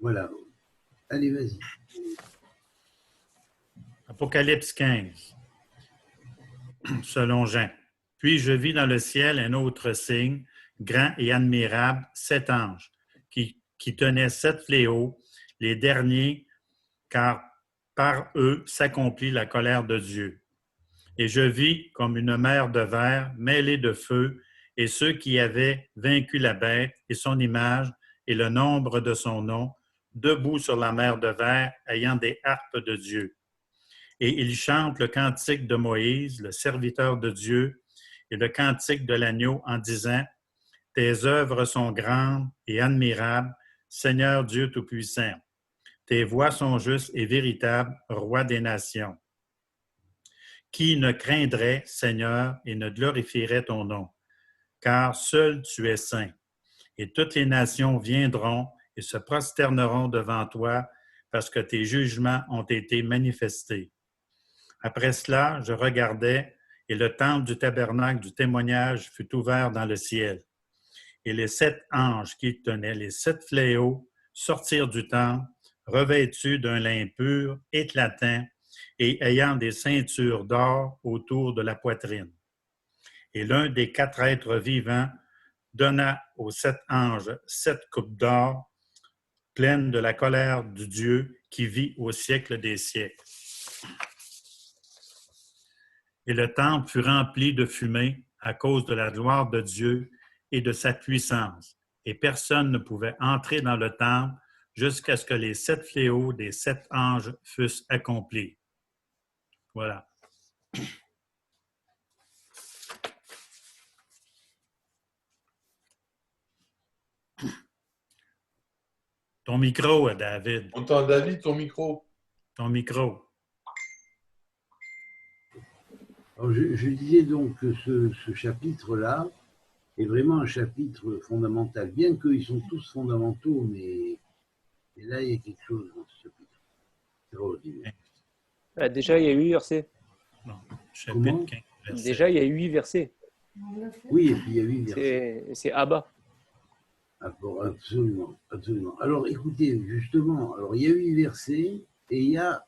Voilà. Allez, vas-y. Apocalypse 15, selon Jean. Puis je vis dans le ciel un autre signe, grand et admirable, 7 anges, qui tenaient 7 fléaux, les derniers, car par eux s'accomplit la colère de Dieu. Et je vis comme une mer de verre mêlée de feu, et ceux qui avaient vaincu la bête et son image et le nombre de son nom, debout sur la mer de verre, ayant des harpes de Dieu. Et ils chantent le cantique de Moïse, le serviteur de Dieu, et le cantique de l'agneau en disant: Tes œuvres sont grandes et admirables, Seigneur Dieu Tout-Puissant. Tes voies sont justes et véritables, Roi des nations. Qui ne craindrait, Seigneur, et ne glorifierait ton nom? Car seul tu es saint. Et toutes les nations viendront et se prosterneront devant toi, parce que tes jugements ont été manifestés. Après cela, je regardais, et le temple du tabernacle du témoignage fut ouvert dans le ciel. Et les 7 anges qui tenaient les 7 fléaux sortirent du temple, revêtus d'un lin pur, éclatant, et ayant des ceintures d'or autour de la poitrine. Et l'un des 4 êtres vivants donna aux 7 anges 7 coupes d'or, pleines de la colère du Dieu qui vit au siècle des siècles. Et le temple fut rempli de fumée à cause de la gloire de Dieu et de sa puissance. Et personne ne pouvait entrer dans le temple jusqu'à ce que les 7 fléaux des 7 anges fussent accomplis. Voilà. Ton micro, David. Entends, David, ton micro. Ton micro. Alors, je disais donc que ce chapitre-là est vraiment un chapitre fondamental, bien qu'ils sont tous fondamentaux, mais là, il y a quelque chose dans ce chapitre. Extraordinaire. Déjà, il y a 8 versets. Bon, chapitre 15, verset. Déjà, il y a 8 versets. Oui, et puis il y a 8 versets. C'est Abba. Absolument, absolument. Alors, écoutez, justement, alors il y a 8 versets et il y a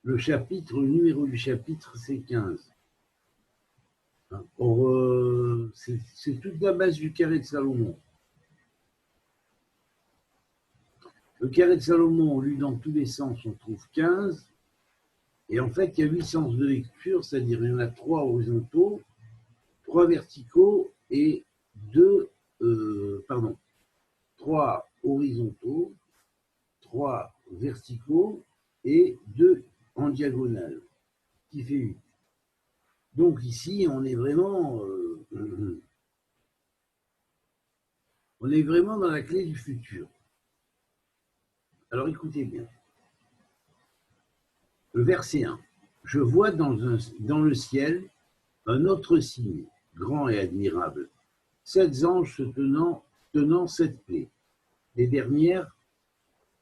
le chapitre, le numéro du chapitre, c'est 15. Or, c'est toute la base du carré de Salomon. Le carré de Salomon, lu dans tous les sens, on trouve 15. Et en fait, il y a 8 sens de lecture, c'est-à-dire il y en a 3 horizontaux, 3 verticaux et 3 horizontaux, 3 verticaux et 2 en diagonale, qui fait 8. Donc ici, on est vraiment dans la clé du futur. Alors écoutez bien. Le verset 1. Je vois dans le ciel un autre signe, grand et admirable. 7 anges se tenant 7 clés. Les dernières,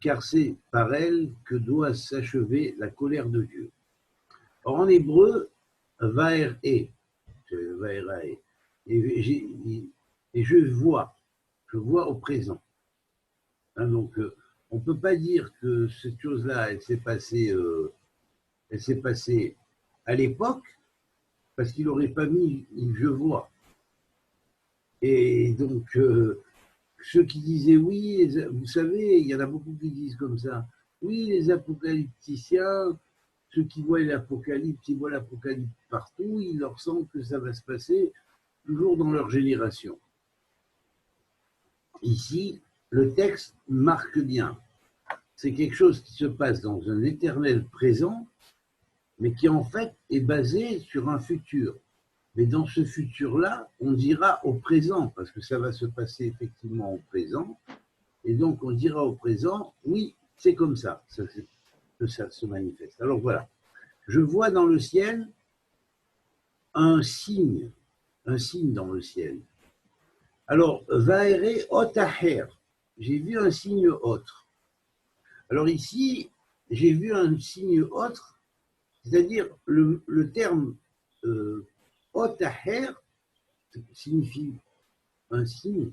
car c'est par elles que doit s'achever la colère de Dieu. Or en hébreu, vaer et je vois au présent. Hein, donc, on ne peut pas dire que cette chose-là, elle s'est passée à l'époque, parce qu'il n'aurait pas mis je vois. Et donc, ceux qui disaient oui, vous savez, il y en a beaucoup qui disent comme ça, oui, les apocalypticiens, ceux qui voient l'apocalypse, ils voient l'apocalypse partout, il leur semble que ça va se passer toujours dans leur génération. Ici, le texte marque bien. C'est quelque chose qui se passe dans un éternel présent, mais qui en fait est basé sur un futur. Mais dans ce futur-là, on dira au présent, parce que ça va se passer effectivement au présent, et donc on dira au présent, oui, c'est comme ça que ça se manifeste. Alors voilà, je vois dans le ciel un signe dans le ciel. Alors, vaere otaher, j'ai vu un signe autre. Alors ici, j'ai vu un signe autre, c'est-à-dire le terme otaher signifie un signe,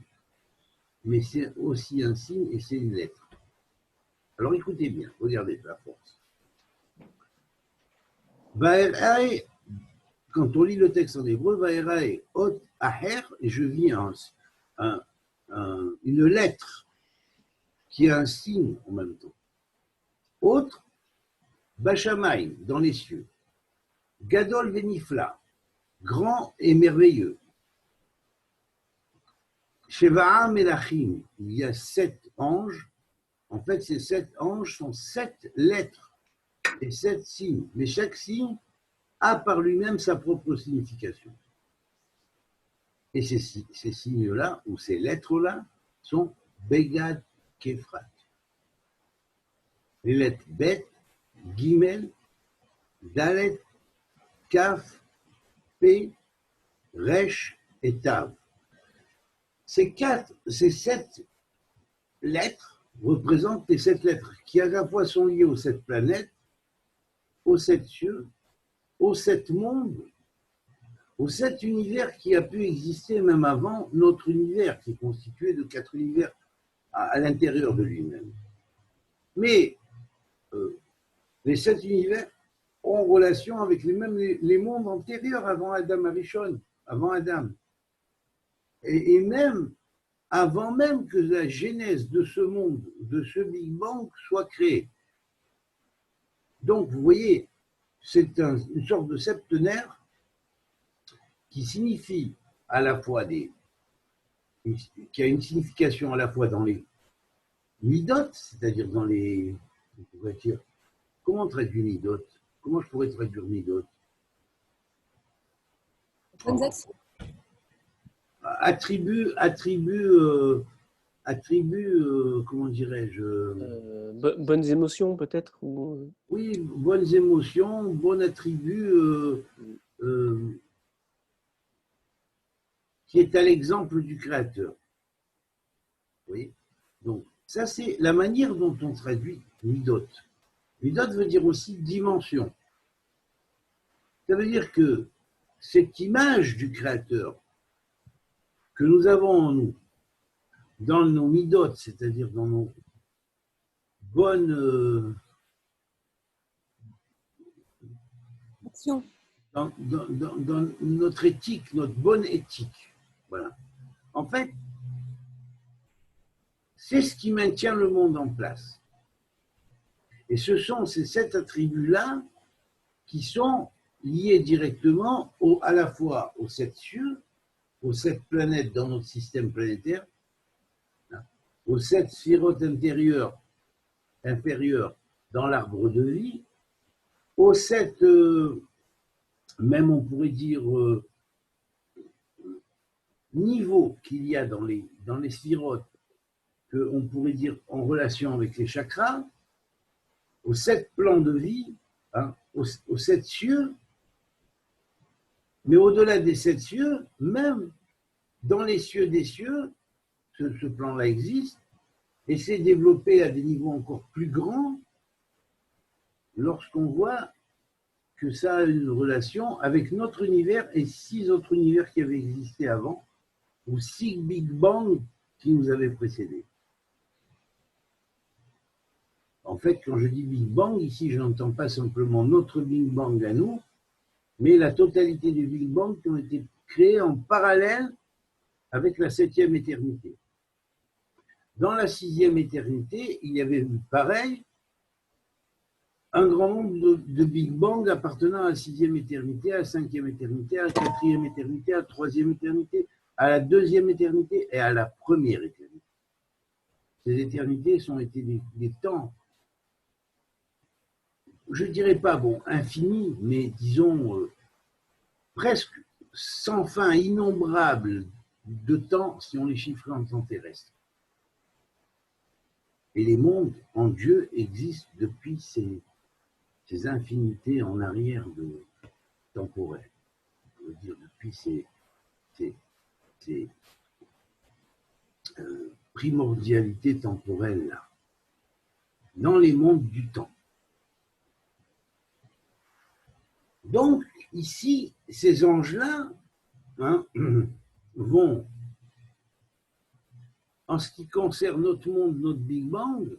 mais c'est aussi un signe et c'est une lettre. Alors écoutez bien, regardez la force. Vaerae, quand on lit le texte en hébreu, Vaerae ot aher, et je vis une lettre qui a un signe en même temps. Autre, Bachamaï, dans les cieux. Gadol venifla, grand et merveilleux. Sheva'a Melachim, il y a 7 anges. En fait, ces 7 anges sont 7 lettres et 7 signes. Mais chaque signe a par lui-même sa propre signification. Et ces signes-là, ou ces lettres-là, sont Begad Kefrat. Les lettres Bet, Gimel, Dalet, Kaf, P, Resh et Tav. Ces 7 lettres représentent les 7 lettres qui à la fois sont liées aux 7 planètes, aux 7 cieux, aux 7 mondes, aux 7 univers qui a pu exister même avant notre univers, qui est constitué de 4 univers à l'intérieur de lui-même. Mais les 7 univers ont relation avec les mondes antérieurs avant Adam Arishon, avant Adam. Et même avant même que la genèse de ce monde, de ce Big Bang, soit créée. Donc, vous voyez, c'est une sorte de septenaire qui signifie à la fois qui a une signification à la fois dans les midot, c'est-à-dire dans les, on pourrait dire, comment on traduit midot? Comment je pourrais traduire midot? Transaction. Attribut, comment dirais-je? Bonnes émotions peut-être ou... Oui, bonnes émotions, bon attribut qui est à l'exemple du Créateur. Oui. Donc, ça, c'est la manière dont on traduit midot. Midot veut dire aussi dimension. Ça veut dire que cette image du Créateur que nous avons en nous, dans nos midot, c'est-à-dire dans nos bonnes... Action. dans notre éthique, notre bonne éthique. Voilà. En fait, c'est ce qui maintient le monde en place. Et ce sont ces 7 attributs-là qui sont liés directement à la fois aux 7 cieux, aux 7 planètes dans notre système planétaire, aux 7 sphérotes inférieures dans l'arbre de vie, aux 7, même on pourrait dire, niveaux qu'il y a dans les sphérotes, qu'on pourrait dire en relation avec les chakras, aux 7 plans de vie, hein, aux 7 cieux, mais au-delà des 7 cieux, même dans les cieux des cieux, ce plan-là existe, et s'est développé à des niveaux encore plus grands lorsqu'on voit que ça a une relation avec notre univers et 6 autres univers qui avaient existé avant, ou 6 Big Bang qui nous avaient précédés. En fait, quand je dis Big Bang, ici, je n'entends pas simplement notre Big Bang à nous, mais la totalité des Big Bang qui ont été créés en parallèle avec la 7e éternité. Dans la 6e éternité, il y avait eu pareil, un grand nombre de Big Bang appartenant à la 6e éternité, à la 5e éternité, à la 4e éternité, à la 3e éternité, à la 2e éternité et à la 1re éternité. Ces éternités ont été des temps, je ne dirais pas infinis, mais disons presque sans fin, innombrables de temps si on les chiffrait en temps terrestre. Et les mondes en Dieu existent depuis ces infinités en arrière de temporel. On veut dire depuis ces primordialités temporelles-là, dans les mondes du temps. Donc, ici, ces anges-là vont en ce qui concerne notre monde, notre Big Bang,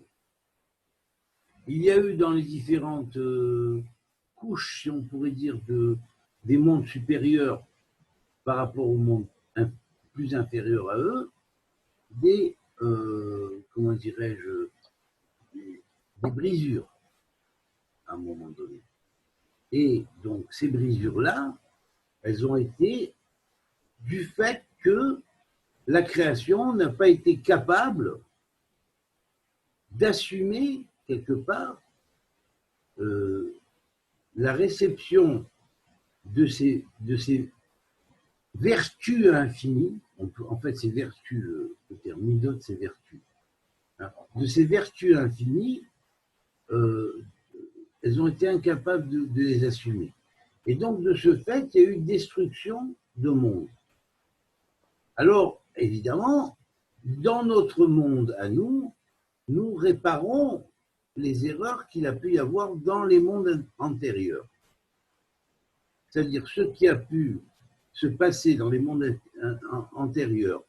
il y a eu dans les différentes couches, si on pourrait dire, des mondes supérieurs par rapport au monde plus inférieur à eux, des, comment dirais-je, des brisures à un moment donné. Et donc ces brisures-là, elles ont été du fait que la création n'a pas été capable d'assumer quelque part la réception de ces vertus infinies. En fait, ces vertus, le terme midot, c'est vertus. De ces vertus infinies, elles ont été incapables de les assumer. Et donc, de ce fait, il y a eu destruction de monde. Alors, évidemment, dans notre monde à nous, nous réparons les erreurs qu'il a pu y avoir dans les mondes antérieurs. C'est-à-dire ce qui a pu se passer dans les mondes antérieurs,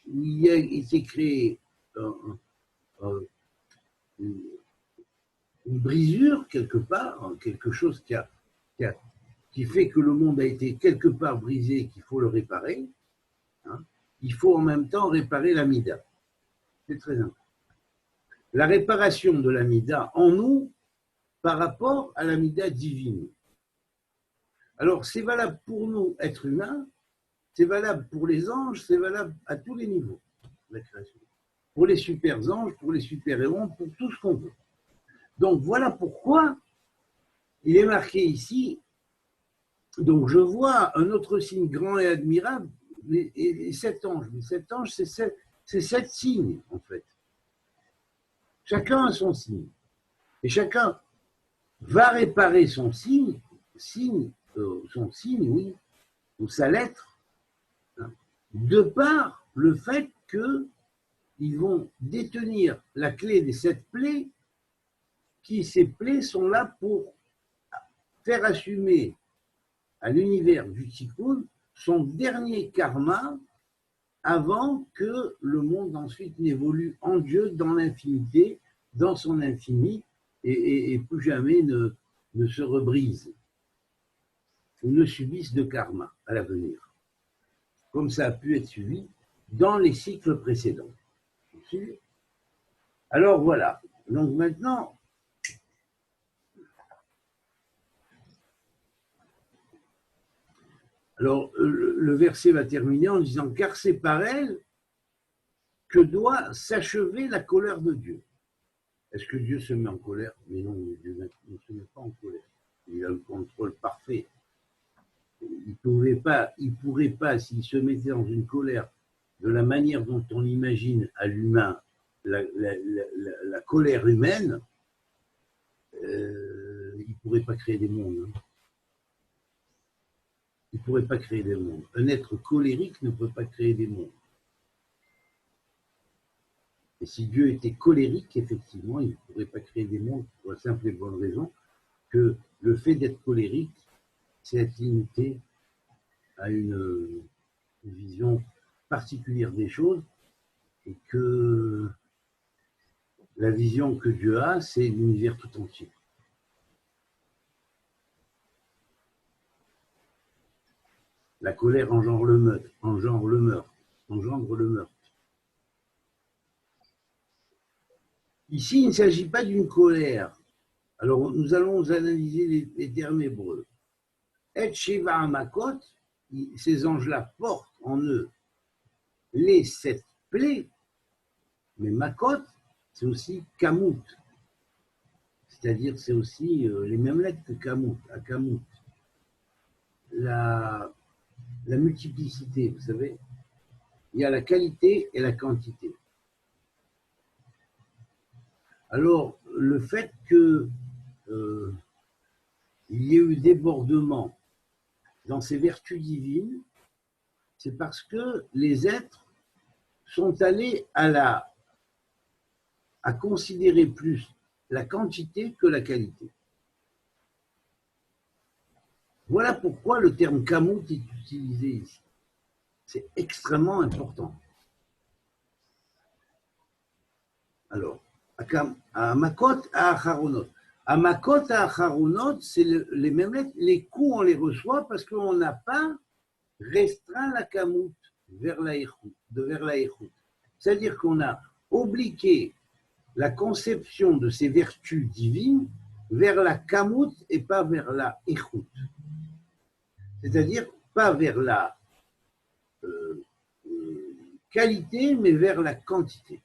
où il a été créé une brisure quelque part, quelque chose qui fait que le monde a été quelque part brisé et qu'il faut le réparer. Il faut en même temps réparer l'amida. C'est très important. La réparation de l'amida en nous par rapport à l'amida divine. Alors, c'est valable pour nous, êtres humains, c'est valable pour les anges, c'est valable à tous les niveaux de la création. Pour les super anges, pour les super héros, pour tout ce qu'on veut. Donc, voilà pourquoi il est marqué ici. Donc, je vois un autre signe grand et admirable, et 7 anges. Les 7 anges, c'est 7 signes, en fait. Chacun a son signe. Et chacun va réparer son signe, oui, ou sa lettre, de par le fait qu'ils vont détenir la clé des 7 plaies, ces plaies sont là pour faire assumer à l'univers du Tikkun son dernier karma avant que le monde ensuite n'évolue en Dieu dans l'infinité, dans son infini, et plus jamais ne se rebrise ou ne subisse de karma à l'avenir, comme ça a pu être suivi dans les cycles précédents. Alors voilà, donc maintenant, alors le verset va terminer en disant « Car c'est par elle que doit s'achever la colère de Dieu. » Est-ce que Dieu se met en colère? Mais non, Dieu ne se met pas en colère. Il a le contrôle parfait. Il ne pourrait pas, s'il se mettait dans une colère de la manière dont on imagine à l'humain la colère humaine, il ne pourrait pas créer des mondes. Il ne pourrait pas créer des mondes. Un être colérique ne peut pas créer des mondes. Et si Dieu était colérique, effectivement, il ne pourrait pas créer des mondes pour la simple et bonne raison que le fait d'être colérique, c'est être limité à une vision particulière des choses et que la vision que Dieu a, c'est l'univers tout entier. La colère engendre le meurtre. Ici, il ne s'agit pas d'une colère. Alors, nous allons analyser les termes hébreux. Et Shiva Hamakot, ces anges-là portent en eux les 7 plaies, mais Makot, c'est aussi Kamut. C'est-à-dire, c'est aussi les mêmes lettres que Kamut, à Kamut. La multiplicité, vous savez, il y a la qualité et la quantité. Alors, le fait qu'il y ait eu débordement dans ces vertus divines, c'est parce que les êtres sont allés à considérer plus la quantité que la qualité. Voilà pourquoi le terme Kamut est utilisé ici. C'est extrêmement important. Alors, à Makot, à Acharonot. À Makot, à Acharonot, c'est les mêmes lettres. Les coups, on les reçoit parce qu'on n'a pas restreint la Kamout vers la Échout. C'est-à-dire qu'on a obliqué la conception de ces vertus divines vers la Kamout et pas vers la Échout. C'est-à-dire pas vers la qualité, mais vers la quantité.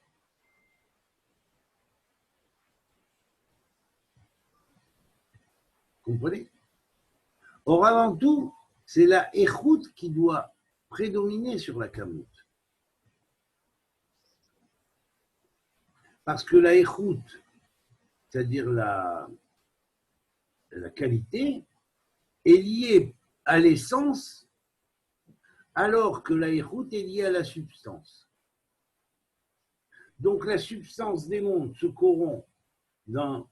Vous comprenez? Or, avant tout, c'est la Échout qui doit prédominer sur la Kamout. Parce que la Échout, c'est-à-dire la qualité, est liée à l'essence, alors que la Échout est liée à la substance. Donc la substance des mondes se corrompt dans,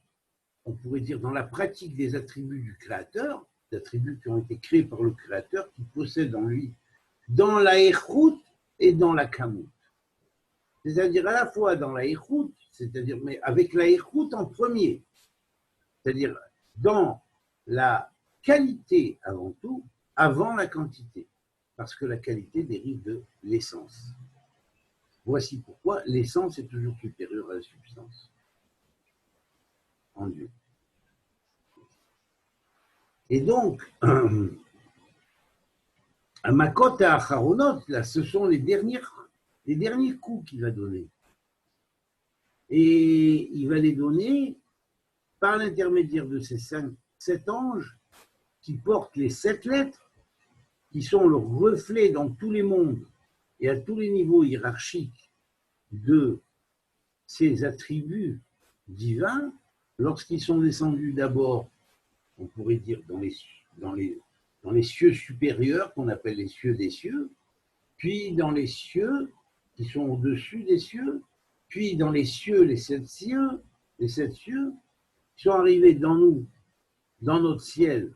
on pourrait dire, dans la pratique des attributs du Créateur, des attributs qui ont été créés par le Créateur, qui possède en lui, dans la Échout et dans la Kamout. C'est-à-dire à la fois dans la Échout, c'est-à-dire mais avec la Échout en premier, c'est-à-dire dans la qualité avant tout, avant la quantité, parce que la qualité dérive de l'essence. Voici pourquoi l'essence est toujours supérieure à la substance en Dieu. Et donc, à Makot et à Acharonot, là, ce sont les derniers coups qu'il va donner. Et il va les donner par l'intermédiaire de ces 7 anges qui portent les 7 lettres, qui sont le reflet dans tous les mondes et à tous les niveaux hiérarchiques de ces attributs divins, lorsqu'ils sont descendus d'abord, on pourrait dire, dans les cieux supérieurs, qu'on appelle les cieux des cieux, puis dans les cieux qui sont au-dessus des cieux, puis dans les cieux, les 7 cieux, qui sont arrivés dans nous, dans notre ciel.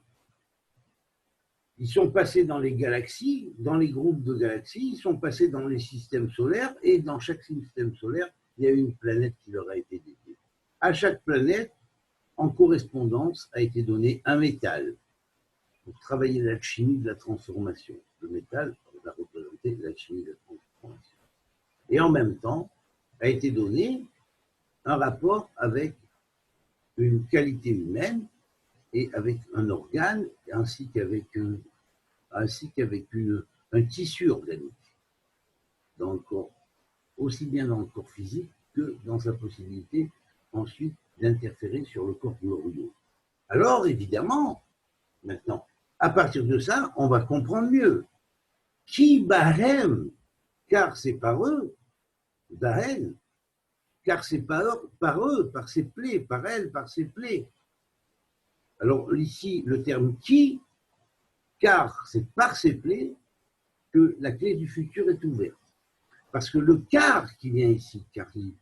Ils sont passés dans les galaxies, dans les groupes de galaxies, ils sont passés dans les systèmes solaires, et dans chaque système solaire, il y a une planète qui leur a été dédiée. À chaque planète, en correspondance, a été donné un métal pour travailler l'alchimie de la transformation. Le métal va représenter l'alchimie de la transformation. Et en même temps, a été donné un rapport avec une qualité humaine et avec un organe, ainsi qu'avec un tissu organique dans le corps, aussi bien dans le corps physique que dans sa possibilité ensuite d'interférer sur le corps glorieux. Alors évidemment, maintenant, à partir de ça, on va comprendre mieux. Qui Bahem, car c'est par eux, Bahem, car c'est par eux, par ses plaies, par elles, par ses plaies. Alors ici, le terme qui, car c'est par ses plaies que la clé du futur est ouverte. Parce que le car qui vient ici,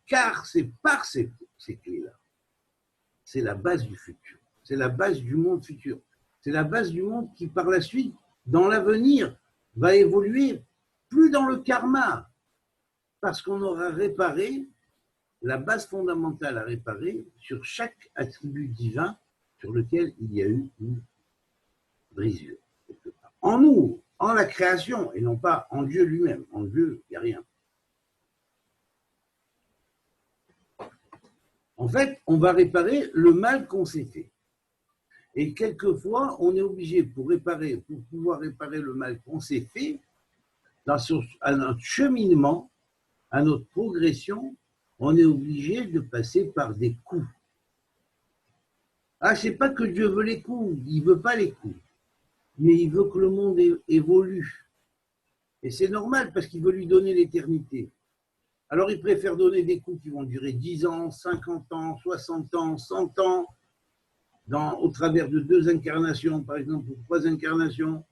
car c'est par ces clés-là. C'est la base du futur. C'est la base du monde futur. C'est la base du monde qui, par la suite, dans l'avenir, va évoluer plus dans le karma. Parce qu'on aura réparé la base fondamentale à réparer sur chaque attribut divin sur lequel il y a eu une brisure. En nous, en la création, et non pas en Dieu lui-même. En Dieu, il n'y a rien. En fait, on va réparer le mal qu'on s'est fait. Et quelquefois, on est obligé, pour pouvoir réparer le mal qu'on s'est fait, à notre cheminement, à notre progression, on est obligé de passer par des coups. Ah, c'est pas que Dieu veut les coups, il veut pas les coups, mais il veut que le monde évolue. Et c'est normal parce qu'il veut lui donner l'éternité. Alors il préfère donner des coups qui vont durer 10 ans, 50 ans, 60 ans, 100 ans, au travers de 2 incarnations, par exemple, ou 3 incarnations.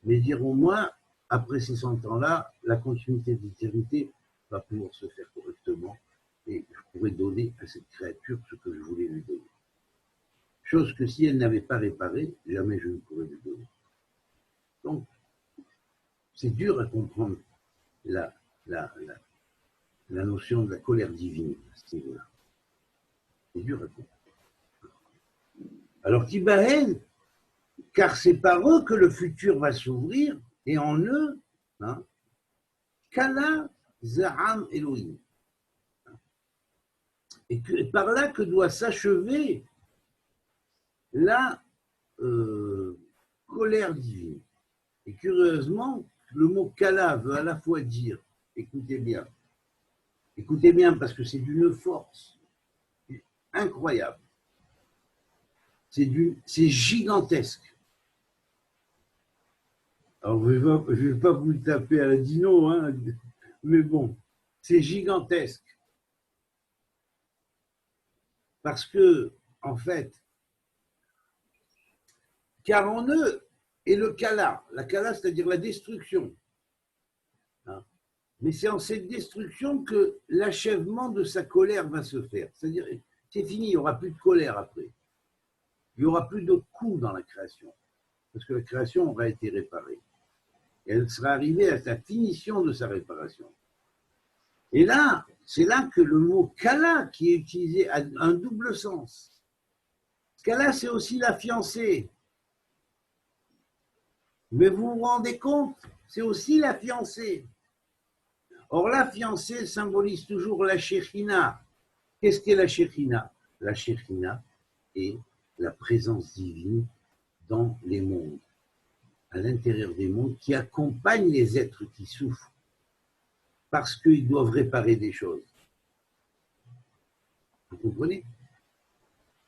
Mais dire au moins, après ces 100 ans-là, la continuité de l'éternité va pouvoir se faire correctement et je pourrais donner à cette créature ce que je voulais lui donner. Chose que si elle n'avait pas réparé, jamais je ne pourrais lui donner. Donc, c'est dur à comprendre la notion de la colère divine à ce niveau-là. C'est dur à comprendre. Alors, Tibahen, car c'est par eux que le futur va s'ouvrir, et en eux, hein, Kala Zaham Elohim. Et par là que doit s'achever la colère divine. Et curieusement, le mot Kala veut à la fois dire, écoutez bien parce que c'est d'une force incroyable, c'est gigantesque. Alors, je ne vais pas vous le taper à la dino, hein, mais bon, c'est gigantesque. Parce que, en fait, car en eux est le kala. La kala, c'est-à-dire la destruction. Hein. Mais c'est en cette destruction que l'achèvement de sa colère va se faire. C'est-à-dire, c'est fini, il n'y aura plus de colère après. Il n'y aura plus de coups dans la création. Parce que la création aura été réparée. Et elle sera arrivée à sa finition de sa réparation. Et là, c'est là que le mot kala, qui est utilisé, a un double sens. Kala, c'est aussi la fiancée. Mais vous vous rendez compte, c'est aussi la fiancée. Or, la fiancée symbolise toujours la Shekhinah. Qu'est-ce qu'est la Shekhinah? La Shekhinah est la présence divine dans les mondes, à l'intérieur des mondes, qui accompagne les êtres qui souffrent, parce qu'ils doivent réparer des choses. Vous comprenez?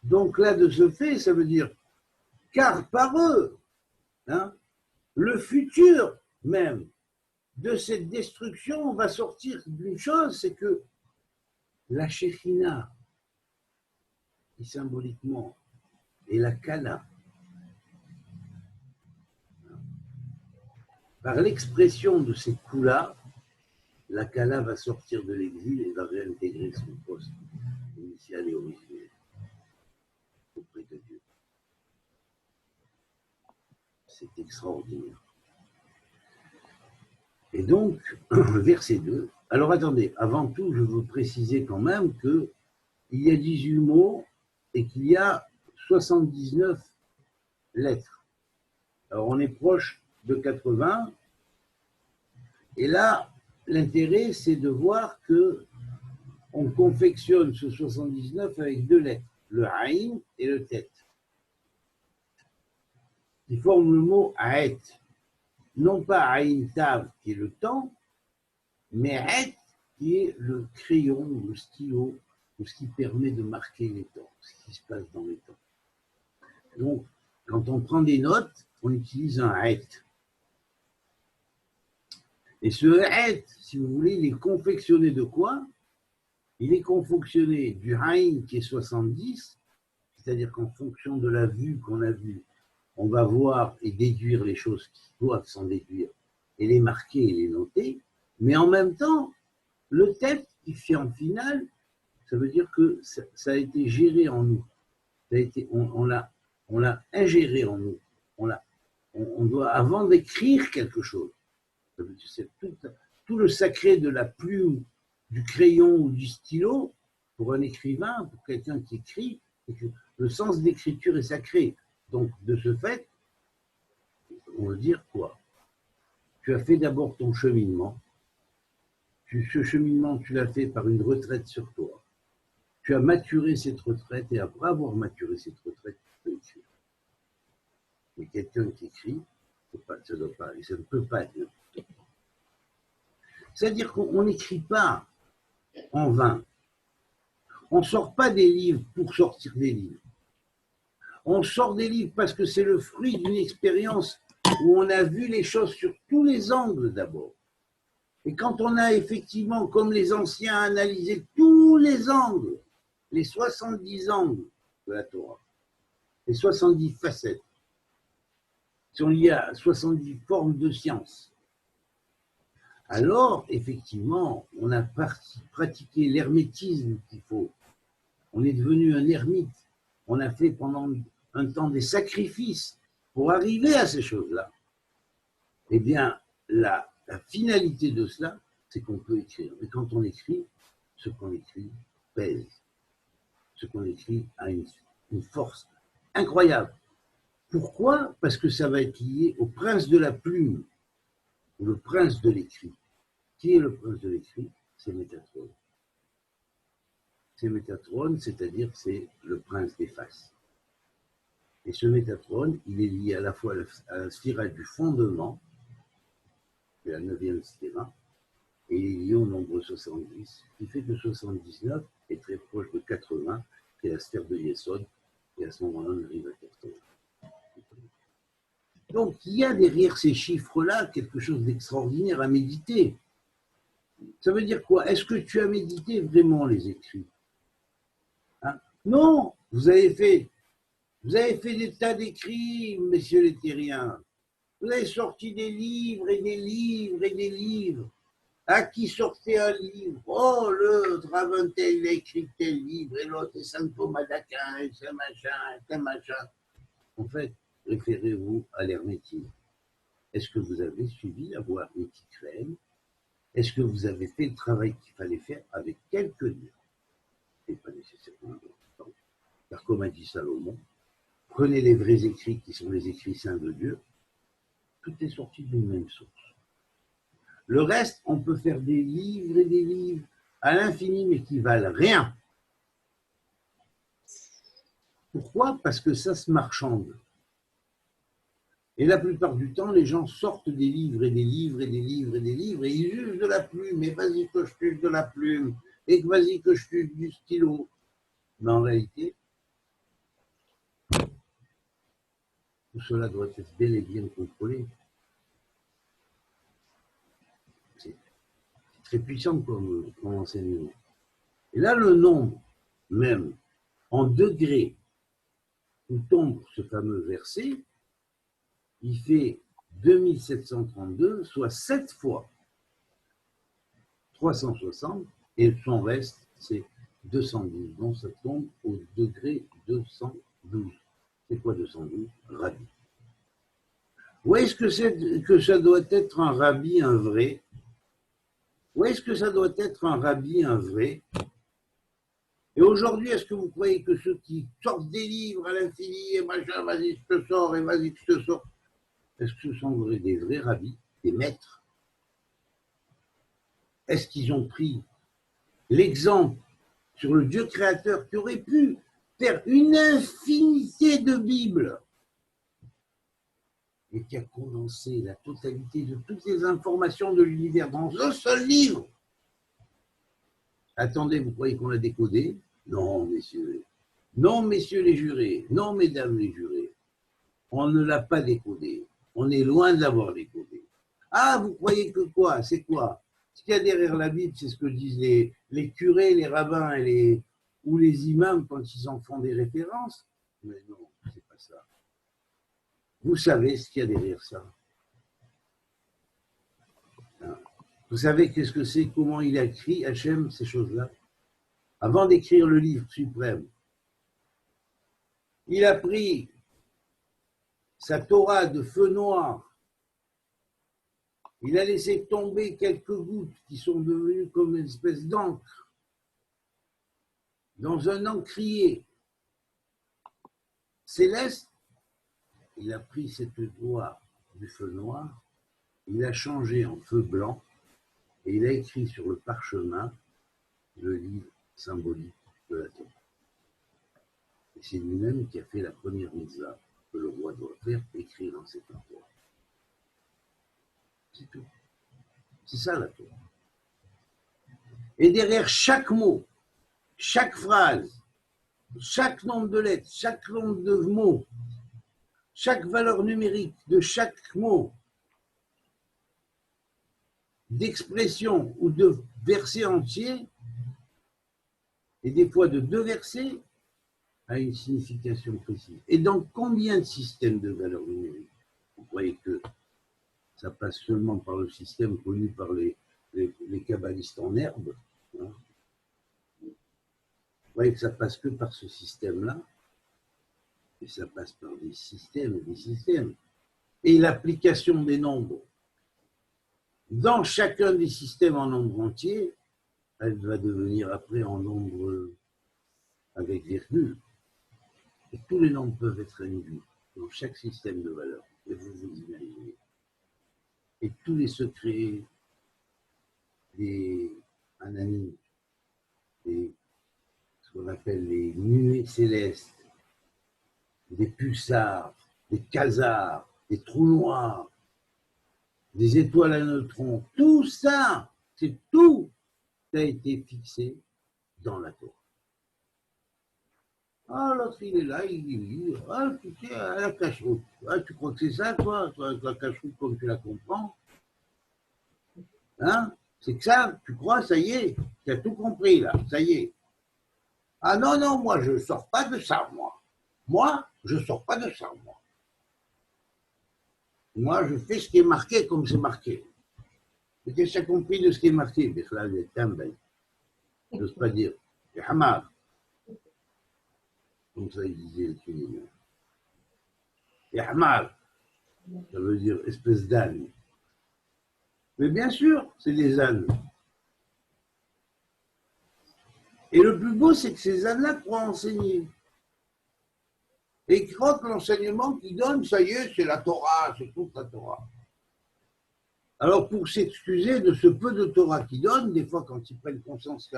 Donc là, de ce fait, ça veut dire, car par eux, hein, le futur même de cette destruction va sortir d'une chose, c'est que la Shekhinah, qui symboliquement est la Kala, par l'expression de ces coups-là, la Kala va sortir de l'exil et va réintégrer son poste initial et originel auprès de Dieu. C'est extraordinaire. Et donc, verset 2. Alors attendez, avant tout, je veux préciser quand même qu'il y a 18 mots et qu'il y a 79 lettres. Alors on est proche de 80. Et là, l'intérêt, c'est de voir que on confectionne ce 79 avec deux lettres, le Aïn et le Tet, qui forment le mot Aet. Non pas Aïn Tav, qui est le temps, mais Aet, qui est le crayon, le stylo, ou ce qui permet de marquer les temps, ce qui se passe dans les temps. Donc, quand on prend des notes, on utilise un Aet. Et ce Aet, si vous voulez, il est confectionné de quoi? Il est confectionné du Aïn qui est 70, c'est-à-dire qu'en fonction de la vue qu'on a vue, on va voir et déduire les choses qui doivent s'en déduire, et les marquer et les noter, mais en même temps, le Tet qui fait en finale, ça veut dire que ça a été géré en nous, on l'a ingéré en nous, on doit, avant d'écrire quelque chose, c'est tout le sacré de la plume, du crayon ou du stylo, pour un écrivain, pour quelqu'un qui écrit, c'est que le sens d'écriture est sacré. Donc, de ce fait, on veut dire quoi? Tu as fait d'abord ton cheminement. Ce cheminement, tu l'as fait par une retraite sur toi. Tu as maturé cette retraite et après avoir maturé cette retraite, tu peux écrire. Mais quelqu'un qui écrit, ça ne peut pas être n'importe quoi. C'est-à-dire qu'on n'écrit pas en vain. On ne sort pas des livres pour sortir des livres. On sort des livres parce que c'est le fruit d'une expérience où on a vu les choses sur tous les angles d'abord. Et quand on a effectivement, comme les anciens, analysé tous les angles, les 70 angles de la Torah, les 70 facettes, il y a 70 formes de science. Alors, effectivement, on a pratiqué l'hermétisme qu'il faut. On est devenu un ermite. On a fait pendant un temps des sacrifices pour arriver à ces choses-là. Eh bien, la finalité de cela, c'est qu'on peut écrire. Mais quand on écrit, ce qu'on écrit pèse. Ce qu'on écrit a une force incroyable. Pourquoi? Parce que ça va être lié au prince de la plume, ou le prince de l'écrit. Qui est le prince de l'écrit? C'est Métatron. C'est Métatron, c'est-à-dire c'est le prince des faces. Et ce Métatron, il est lié à la fois à la sphère du fondement, qui est la 9e sphère, et il est lié au nombre 70, ce qui fait que 79 est très proche de 80, qui est la sphère de Yesod, et à ce moment-là, on arrive à 80. Donc, il y a derrière ces chiffres-là quelque chose d'extraordinaire à méditer. Ça veut dire quoi? Est-ce que tu as médité vraiment les écrits? Hein? Non, vous avez fait des tas d'écrits, messieurs les terriens. Vous avez sorti des livres et des livres et des livres. À qui sortait un livre? Oh, le Draventel, il a écrit tel livre, et l'autre, et Saint Thomas d'Aquin, et tel machin, et tel machin. En fait, référez-vous à l'hermétisme. Est-ce que vous avez suivi la voie hermétique? Est-ce que vous avez fait le travail qu'il fallait faire avec quelques livres? Ce n'est pas nécessairement important. Car comme a dit Salomon, prenez les vrais écrits qui sont les écrits saints de Dieu, tout est sorti d'une même source. Le reste, on peut faire des livres et des livres à l'infini, mais qui valent rien. Pourquoi? Parce que ça se marchande. Et la plupart du temps, les gens sortent des livres et des livres et des livres et des livres et ils usent de la plume. Et vas-y que je use de la plume. Et vas-y que je use du stylo. Mais en réalité, tout cela doit être bel et bien contrôlé. C'est très puissant comme enseignement. Et là, le nombre, même en degrés, où tombe ce fameux verset, il fait 2732, soit 7 fois 360, et son reste, c'est 212. Donc ça tombe au degré 212. C'est quoi 212? Rabbi. Où est-ce que ça doit être un rabbi, un vrai? Où est-ce que ça doit être un rabbi, un vrai? Et aujourd'hui, est-ce que vous croyez que ceux qui sortent des livres à l'infini, et machin, vas-y, je te sors, et vas-y, je te sors, est-ce que ce sont des vrais rabbis, des maîtres? Est-ce qu'ils ont pris l'exemple sur le Dieu créateur qui aurait pu faire une infinité de Bibles et qui a condensé la totalité de toutes les informations de l'univers dans un seul livre? Attendez, vous croyez qu'on l'a décodé? Non, messieurs. Non, messieurs les jurés. Non, mesdames les jurés. On ne l'a pas décodé. On est loin de l'avoir décodé. Ah, vous croyez que quoi? C'est quoi? Ce qu'il y a derrière la Bible, c'est ce que disent les curés, les rabbins ou les imams quand ils en font des références. Mais non, c'est pas ça. Vous savez ce qu'il y a derrière ça. Vous savez qu'est-ce que c'est, comment il a écrit, Hachem, ces choses-là? Avant d'écrire le livre suprême, il a pris sa Torah de feu noir. Il a laissé tomber quelques gouttes qui sont devenues comme une espèce d'encre dans un encrier céleste. Il a pris cette doigt du feu noir, il a changé en feu blanc et il a écrit sur le parchemin le livre symbolique de la Torah. Et c'est lui-même qui a fait la première mitzvah que le roi doit faire, écrire dans cet endroit. C'est tout. C'est ça la Torah. Et derrière chaque mot, chaque phrase, chaque nombre de lettres, chaque nombre de mots, chaque valeur numérique de chaque mot, d'expression ou de verset entier, et des fois de 2 versets, a une signification précise. Et dans combien de systèmes de valeurs numériques? Vous croyez que ça passe seulement par le système connu par les kabbalistes en herbe, hein? Vous croyez que ça passe que par ce système-là? Et ça passe par des systèmes et des systèmes. Et l'application des nombres. Dans chacun des systèmes en nombre entier, elle va devenir après en nombre avec virgule. Et tous les nombres peuvent être réduits dans chaque système de valeurs. Et vous vous imaginez. Et tous les secrets des ananimes, ce qu'on appelle les nuées célestes, des pulsars, des quasars, des trous noirs, des étoiles à neutrons, tout ça, c'est tout qui a été fixé dans la Torah. Ah, l'autre, il est là, il dit, ah, tu sais, à la cache-route. Ah, tu crois que c'est ça, toi, la cache-route comme tu la comprends? Hein? C'est que ça, tu crois, ça y est, tu as tout compris, là, ça y est. Ah non, non, moi, je ne sors pas de ça, moi. Moi, je ne sors pas de ça, moi. Moi, je fais ce qui est marqué comme c'est marqué. Et qu'est-ce que tu as compris de ce qui est marqué? Bichlal et Tambay. Je n'ose pas dire. Et Hamar. Comme ça, il disait le Tunisien. Et Hamar. Ça veut dire espèce d'âne. Mais bien sûr, c'est des ânes. Et le plus beau, c'est que ces ânes-là croient enseigner. Et ils croient que l'enseignement qu'ils donnent, ça y est, c'est la Torah, c'est toute la Torah. Alors, pour s'excuser de ce peu de Torah qu'ils donnent, des fois, quand ils prennent conscience que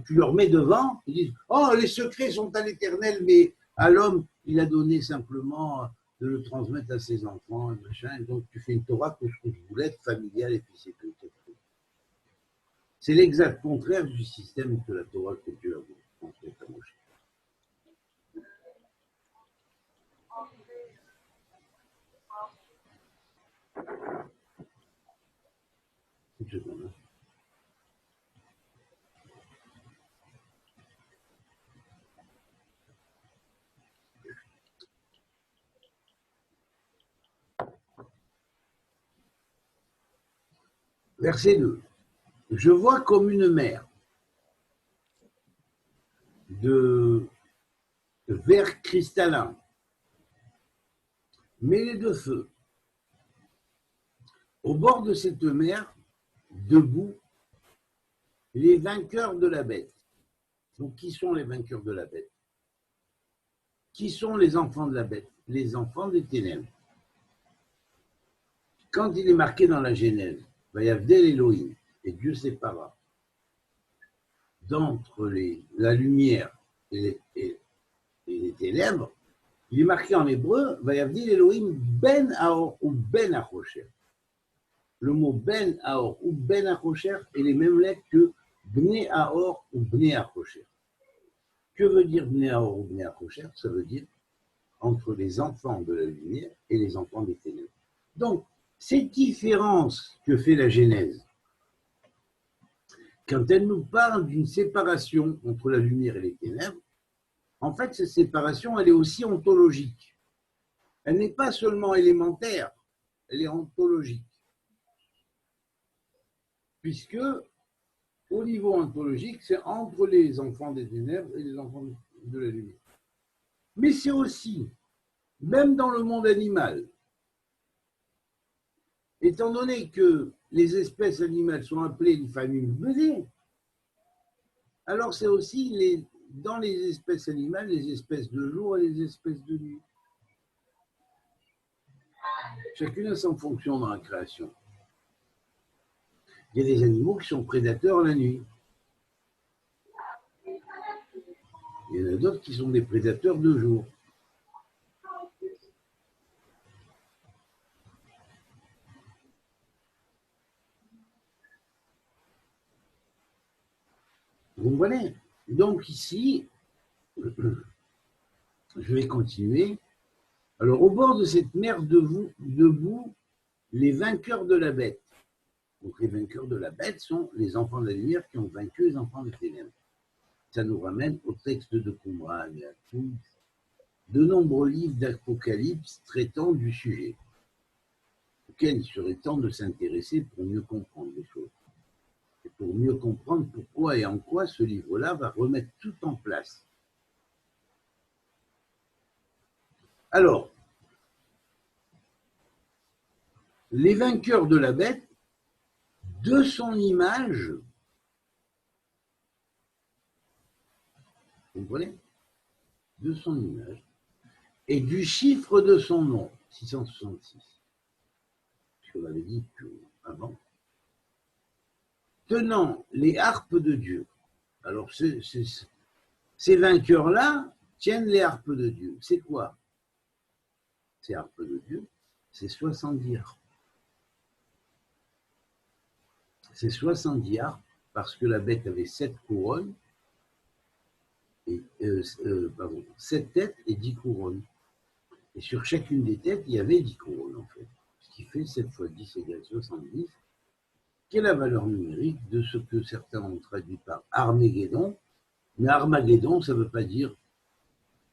tu leur mets devant, ils disent « Oh, les secrets sont à l'Éternel, mais à l'homme, il a donné simplement de le transmettre à ses enfants, et machin. Et donc, tu fais une Torah que je voulais être familiale, et puis c'est tout. C'est l'exact contraire du système de la Torah que Dieu a construit à Moshe. Une seconde, hein. Verset 2. Je vois comme une mer de verre cristallin, mêlée de feu. Au bord de cette mer, debout, les vainqueurs de la bête. Donc, qui sont les vainqueurs de la bête? Qui sont les enfants de la bête? Les enfants des ténèbres. Quand il est marqué dans la Genèse, Vayavdel Elohim, et Dieu sépara d'entre la lumière et les ténèbres, il est marqué en hébreu, Vayavdel Elohim ben Aor ou ben Achocher. Le mot ben Aor ou ben Achocher est les mêmes lettres que Bnei Aor ou Bnei Achocher. Que veut dire Bnei Aor ou Bnei Achocher? Ça veut dire entre les enfants de la lumière et les enfants des ténèbres. Donc, cette différence que fait la Genèse, quand elle nous parle d'une séparation entre la lumière et les ténèbres, en fait, cette séparation, elle est aussi ontologique. Elle n'est pas seulement élémentaire, elle est ontologique. Puisque, au niveau ontologique, c'est entre les enfants des ténèbres et les enfants de la lumière. Mais c'est aussi, même dans le monde animal, étant donné que les espèces animales sont appelées une famille menée, alors c'est aussi dans les espèces animales, les espèces de jour et les espèces de nuit. Chacune a son fonction dans la création. Il y a des animaux qui sont prédateurs la nuit. Il y en a d'autres qui sont des prédateurs de jour. Vous comprenez? Donc ici, je vais continuer. Alors, au bord de cette mer debout, les vainqueurs de la bête. Donc, les vainqueurs de la bête sont les enfants de la lumière qui ont vaincu les enfants des ténèbres. Ça nous ramène au texte de Qumran et à tous de nombreux livres d'Apocalypse traitant du sujet, auquel il serait temps de s'intéresser pour mieux comprendre les choses. Et pour mieux comprendre pourquoi et en quoi ce livre-là va remettre tout en place. Alors, les vainqueurs de la bête, de son image, vous comprenez? De son image, et du chiffre de son nom, 666, ce qu'on avait dit avant, tenant les harpes de Dieu. Alors, ces vainqueurs-là tiennent les harpes de Dieu. C'est quoi? Ces harpes de Dieu, c'est 70 harpes. C'est 70 harpes parce que la bête avait 7 couronnes, et, 7 têtes et 10 couronnes. Et sur chacune des têtes, il y avait 10 couronnes en fait. Ce qui fait 7 fois 10 égale 70, qui est la valeur numérique de ce que certains ont traduit par Armageddon. Mais Armageddon, ça ne veut pas dire,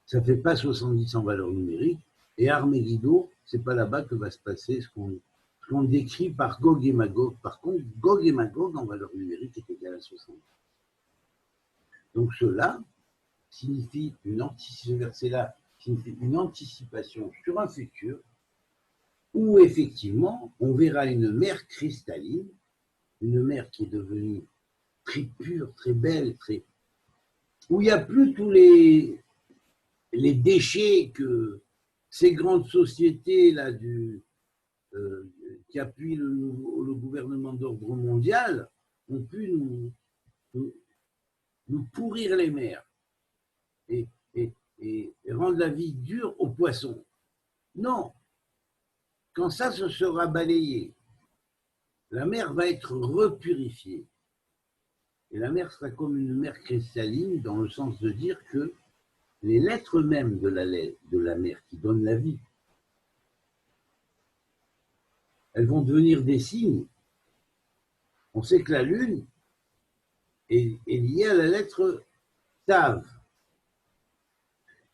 ça ne fait pas 70 en valeur numérique. Et Armageddon, ce n'est pas là-bas que va se passer ce qu'on décrit par Gog et Magog. Par contre, Gog et Magog en valeur numérique est égal à 70. Donc cela signifie ce verset-là signifie une anticipation sur un futur où effectivement on verra une mer cristalline, une mer qui est devenue très pure, très belle, où il n'y a plus tous les déchets que ces grandes sociétés là qui appuient le gouvernement d'ordre mondial ont pu nous pourrir les mers et rendre la vie dure aux poissons. Non, quand ça se sera balayé, la mer va être repurifiée. Et la mer sera comme une mer cristalline dans le sens de dire que les lettres mêmes de la mer qui donnent la vie, elles vont devenir des signes. On sait que la Lune est liée à la lettre Tav.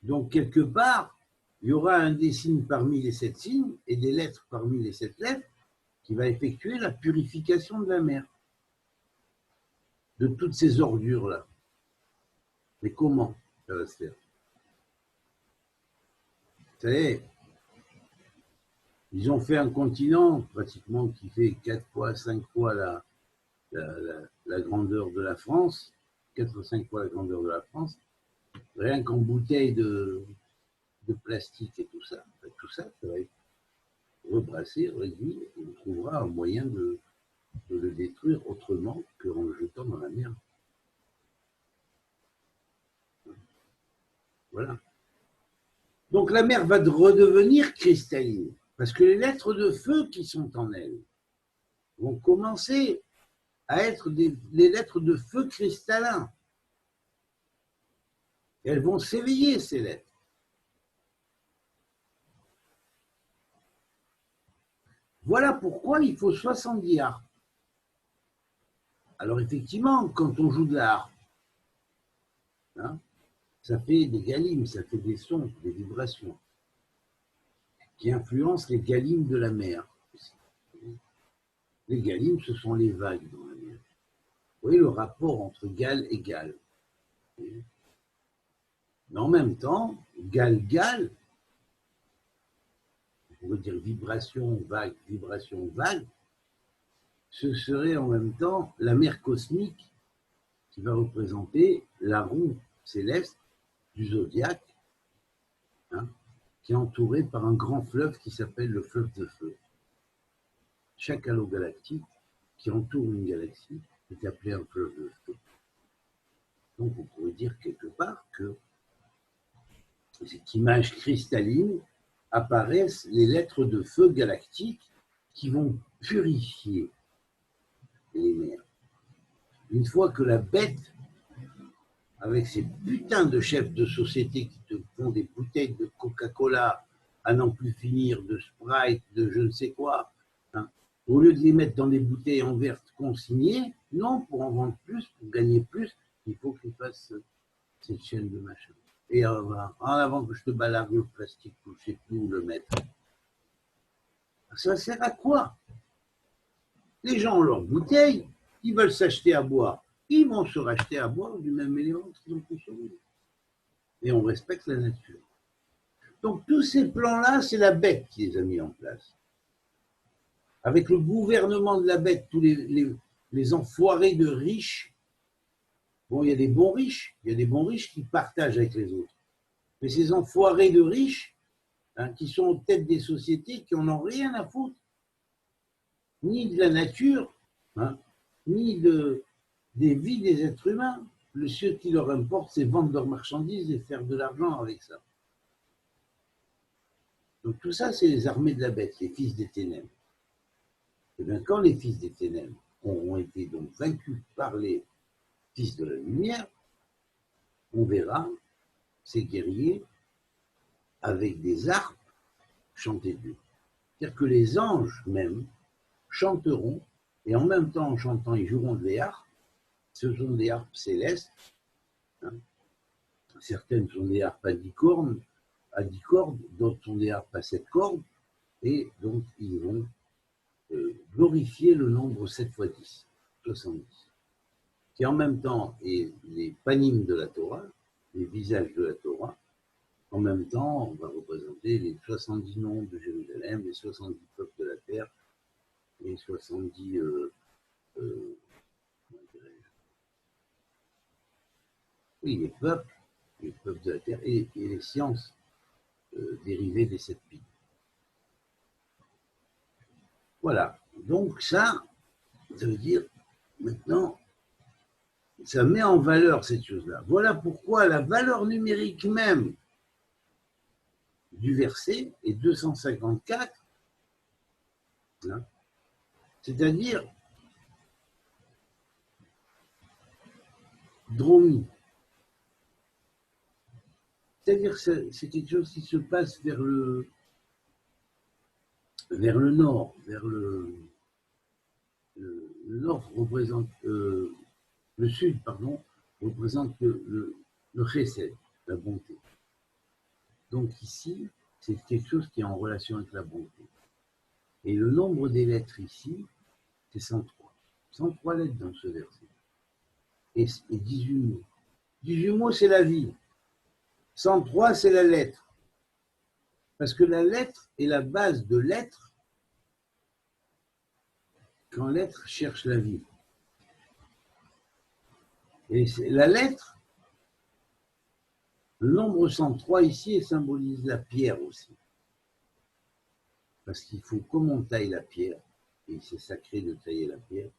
Donc, quelque part, il y aura un des signes parmi les 7 signes et des lettres parmi les 7 lettres qui va effectuer la purification de la mer, de toutes ces ordures-là. Mais comment ça va se faire? Vous savez, ils ont fait un continent pratiquement qui fait 4 fois, 5 fois la grandeur de la France, 4 ou 5 fois la grandeur de la France, rien qu'en bouteilles de plastique et tout ça va être rebrassé, réduit, et on trouvera un moyen de le détruire autrement qu'en le jetant dans la mer. Voilà. Donc la mer va redevenir cristalline, parce que les lettres de feu qui sont en elle vont commencer à être les lettres de feu cristallin. Et elles vont s'éveiller, ces lettres. Voilà pourquoi il faut 70 harpes. Alors effectivement, quand on joue de la harpe, hein, ça fait des galimes, ça fait des sons, des vibrations, qui influencent les galimes de la mer. Les galimes, ce sont les vagues dans la mer. Vous voyez le rapport entre gal et gal. Mais en même temps, gal, on veut dire vibration, vague, ce serait en même temps la mer cosmique qui va représenter la roue céleste du zodiaque, hein, qui est entourée par un grand fleuve qui s'appelle le fleuve de feu. Chaque halo galactique qui entoure une galaxie est appelé un fleuve de feu. Donc on pourrait dire quelque part que cette image cristalline apparaissent les lettres de feu galactiques qui vont purifier les mers. Une fois que la bête, avec ces putains de chefs de société qui te font des bouteilles de Coca-Cola à n'en plus finir, de Sprite, de je ne sais quoi, hein, au lieu de les mettre dans des bouteilles en verre consignées, non, pour en vendre plus, pour gagner plus, il faut qu'ils fassent cette chaîne de machin. Et en avant que je te balade le plastique, je ne sais plus où le mettre. Ça sert à quoi? Les gens ont leurs bouteilles, ils veulent s'acheter à boire. Ils vont se racheter à boire du même élément qu'ils ont consommé. Et on respecte la nature. Donc tous ces plans-là, c'est la bête qui les a mis en place. Avec le gouvernement de la bête, tous les enfoirés de riches. Bon, il y a des bons riches, il y a des bons riches qui partagent avec les autres. Mais ces enfoirés de riches, hein, qui sont aux têtes des sociétés, qui n'en ont rien à foutre, ni de la nature, hein, ni des vies des êtres humains. Le seul qui leur importe, c'est vendre leurs marchandises et faire de l'argent avec ça. Donc tout ça, c'est les armées de la bête, les fils des ténèbres. Et bien quand les fils des ténèbres auront été donc vaincus par les fils de la lumière, on verra ces guerriers avec des harpes chanter Dieu. C'est-à-dire que les anges même chanteront, et en même temps en chantant, ils joueront des harpes. Ce sont des harpes célestes. Hein. Certaines sont des harpes à 10 cordes, d'autres sont des harpes à 7 cordes, et donc ils vont glorifier le nombre 7 fois 10, 70, qui en même temps est les panim de la Torah, les visages de la Torah. En même temps, on va représenter les 70 noms de Jérusalem, les 70 peuples de la terre, les 70 oui, les peuples de la terre et les sciences dérivées des 7 piles. Voilà. Donc ça veut dire, maintenant, ça met en valeur cette chose-là. Voilà pourquoi la valeur numérique même du verset est 254, hein, c'est-à-dire dromi. C'est-à-dire que c'est quelque chose qui se passe vers le nord, le nord représente, le sud, pardon, représente le chesed, la bonté. Donc ici, c'est quelque chose qui est en relation avec la bonté. Et le nombre des lettres ici, c'est 103. 103 lettres dans ce verset. Et 18 mots. 18 mots, c'est la vie. 103, c'est la lettre. Parce que la lettre est la base de l'être quand l'être cherche la vie. Et la lettre, le nombre 103 ici symbolise la pierre aussi. Parce qu'il faut, comme on taille la pierre, et c'est sacré de tailler la pierre,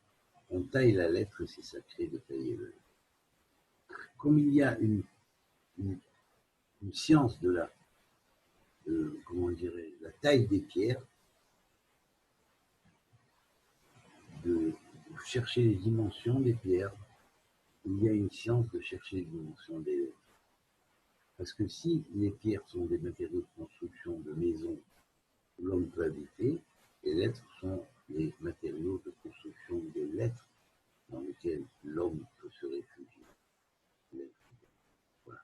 on taille la lettre et c'est sacré de tailler la lettre. Comme il y a une science de la taille des pierres, de chercher les dimensions des pierres, il y a une science de chercher les dimensions des lettres. Parce que si les pierres sont des matériaux de construction de maisons où l'homme peut habiter, les lettres sont les matériaux de construction des lettres dans lesquels l'homme peut se réfugier. Voilà.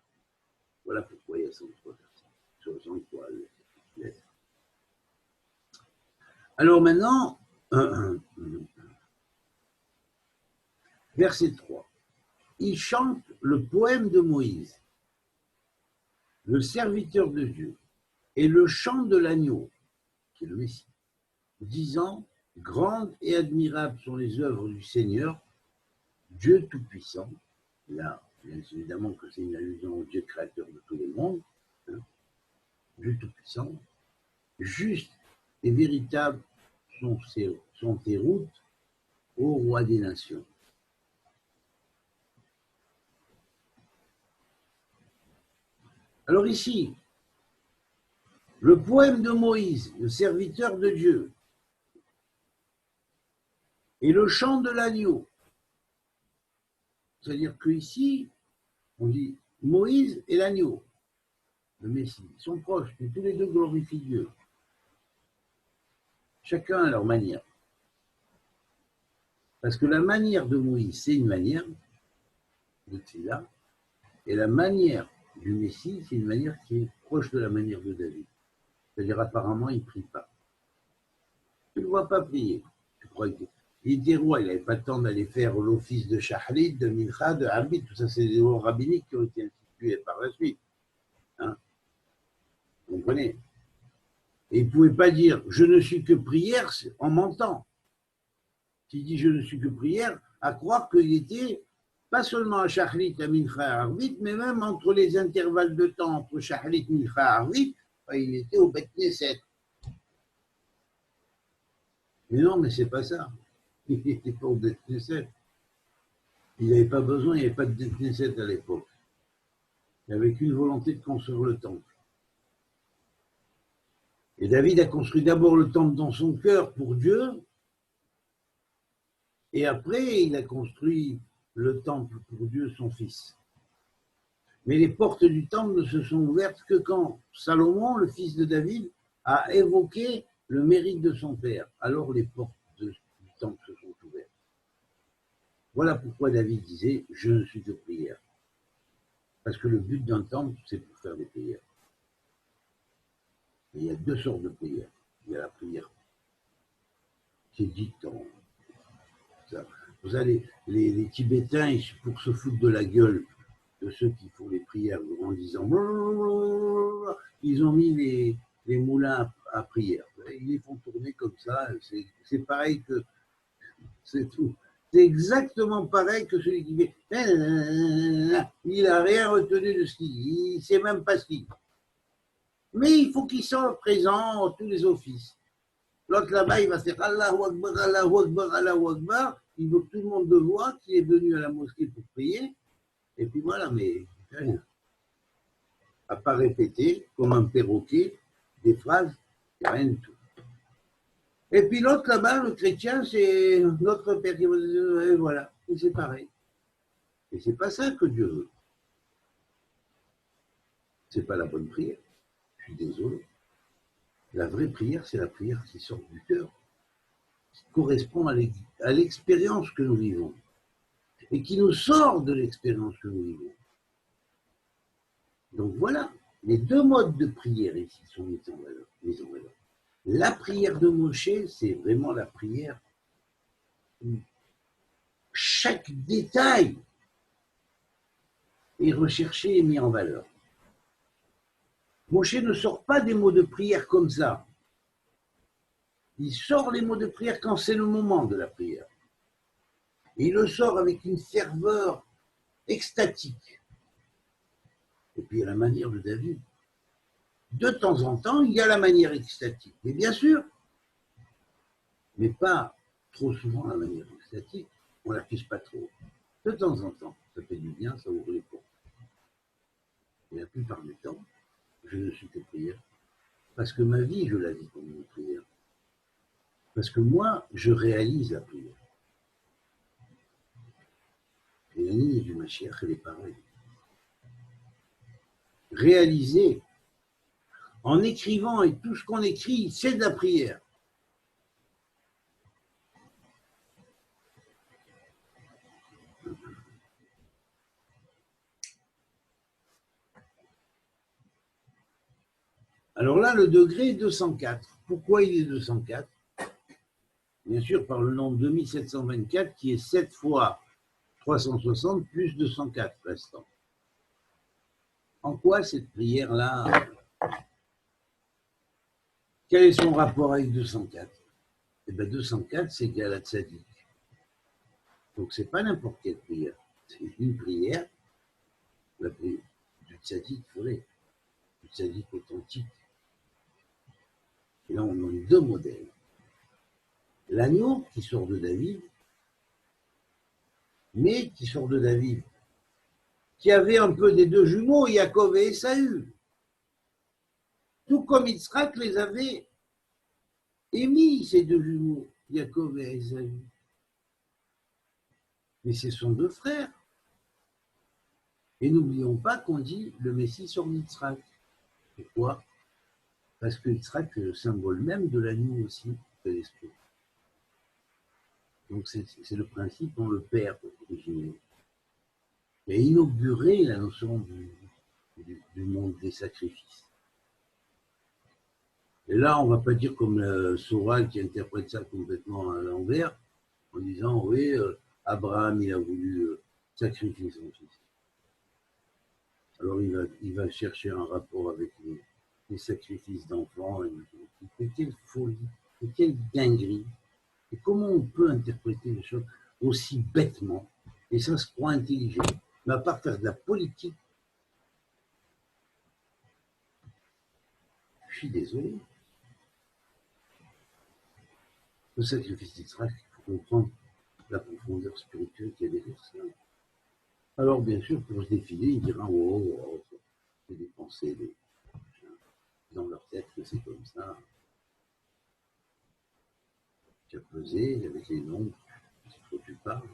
Voilà pourquoi il y a 103 versets. 103 lettres. Alors maintenant, verset 3. Il chante le poème de Moïse, le serviteur de Dieu, et le chant de l'agneau, qui est le Messie, disant, grandes et admirables sont les œuvres du Seigneur, Dieu Tout-Puissant. Là, bien évidemment que c'est une allusion au Dieu créateur de tous les mondes, hein, Dieu Tout-Puissant. Juste et véritable sont tes routes, ô roi des nations. Alors ici, le poème de Moïse, le serviteur de Dieu, et le chant de l'agneau. C'est-à-dire qu'ici, on dit Moïse et l'agneau, le Messie, ils sont proches, mais tous les deux glorifient Dieu. Chacun à leur manière. Parce que la manière de Moïse, c'est une manière de Tfila, et la manière du Messie, c'est une manière qui est proche de la manière de David. C'est-à-dire apparemment, il ne prie pas. Tu ne le vois pas prier. Tu crois qu'il était roi, il n'avait pas le temps d'aller faire l'office de Shahrid, de Mincha, de Habit, tout ça, c'est des lois rabbiniques qui ont été instituées par la suite. Hein? Vous comprenez? Et il ne pouvait pas dire « je ne suis que prière » en mentant. qui dit je ne suis que prière, à croire qu'il était pas seulement à Shachrit, à Mincha, à Arvit, mais même entre les intervalles de temps entre Shachrit, Mincha, Arvit, il était au Bet Knesset. Mais non, mais c'est pas ça. Il n'était pas au Bet Knesset. Il n'avait pas besoin, il n'y avait pas de Bet Knesset à l'époque. Il n'y avait qu'une volonté de construire le temple. Et David a construit d'abord le temple dans son cœur pour Dieu, et après il a construit le temple pour Dieu, son fils. Mais les portes du temple ne se sont ouvertes que quand Salomon, le fils de David, a évoqué le mérite de son père. Alors les portes du temple se sont ouvertes. Voilà pourquoi David disait « Je ne suis que prière ». Parce que le but d'un temple, c'est pour faire des prières. Et il y a deux sortes de prières. Il y a la prière qui est dite en... Vous savez, les Tibétains, pour se foutre de la gueule de ceux qui font les prières en disant ils ont mis les moulins à prière. Ils les font tourner comme ça. C'est pareil que... C'est tout. C'est exactement pareil que celui qui fait il n'a rien retenu de ce qu'il dit. Il ne sait même pas ce qu'il dit. Mais il faut qu'il soit présent dans tous les offices. L'autre là-bas, il va faire Allahu Akbar, Allahu Akbar, Allahu Akbar. Il veut que tout le monde le voit, qu'il est venu à la mosquée pour prier. Et puis voilà, mais rien. À part répéter, comme un perroquet, des phrases, il n'y a rien du tout. Et puis l'autre là-bas, le chrétien, c'est notre père qui va dire, et voilà, et c'est pareil. Et c'est pas ça que Dieu veut. C'est pas la bonne prière. Je suis désolé. La vraie prière, c'est la prière qui sort du cœur, qui correspond à l'expérience que nous vivons et qui nous sort de l'expérience que nous vivons. Donc voilà, les deux modes de prière ici sont mis en valeur. La prière de Moshe, c'est vraiment la prière où chaque détail est recherché et mis en valeur. Moshe ne sort pas des mots de prière comme ça. Il sort les mots de prière quand c'est le moment de la prière. Et il le sort avec une ferveur extatique. Et puis, il y a la manière de David. De temps en temps, il y a la manière extatique. Mais bien sûr, mais pas trop souvent la manière extatique. On ne l'affiche pas trop. De temps en temps, ça fait du bien, ça ouvre les portes. Et la plupart du temps, je ne suis que prière. Parce que ma vie, je la vis comme une prière. Parce que moi, je réalise la prière. Et la ligne du Mashiach, elle est pareille. Réaliser, en écrivant, et tout ce qu'on écrit, c'est de la prière. Alors là, le degré est 204. Pourquoi il est 204? Bien sûr, par le nombre 2724, qui est 7 fois 360 plus 204 restants. En quoi cette prière-là, quel est son rapport avec 204? Eh bien, 204, c'est égal à Tzadik. Donc, ce n'est pas n'importe quelle prière. C'est une prière, la prière du Tzadik vrai, du Tzadik authentique. Et là, on a deux modèles. L'agneau qui sort de David, mais qui sort de David, qui avait un peu des deux jumeaux, Yaakov et Esaü. Tout comme Yitzhak les avait émis, ces deux jumeaux, Yaakov et Esaü. Mais ce sont deux frères. Et n'oublions pas qu'on dit le Messie sort d'Yitzhak. Pourquoi? Parce que Yitzhak est le symbole même de l'agneau aussi, de l'esprit. Donc c'est le principe dont le Père originel a inauguré la notion du monde des sacrifices. Et là, on ne va pas dire comme Soral qui interprète ça complètement à l'envers, en disant, oui, Abraham, il a voulu sacrifier son fils. Alors, il va chercher un rapport avec les sacrifices d'enfants. Mais quelle folie, quelle dinguerie. Et comment on peut interpréter les choses aussi bêtement, et ça se croit intelligent, mais à part faire de la politique, je suis désolé. Le sacrifice d'Israël, il faut comprendre la profondeur spirituelle qu'il y a derrière ça. Alors, bien sûr, pour se défiler, il dira oh, c'est des pensées dans leur tête que c'est comme ça. Tu as pesé avec les nombres, c'est trop tu parles.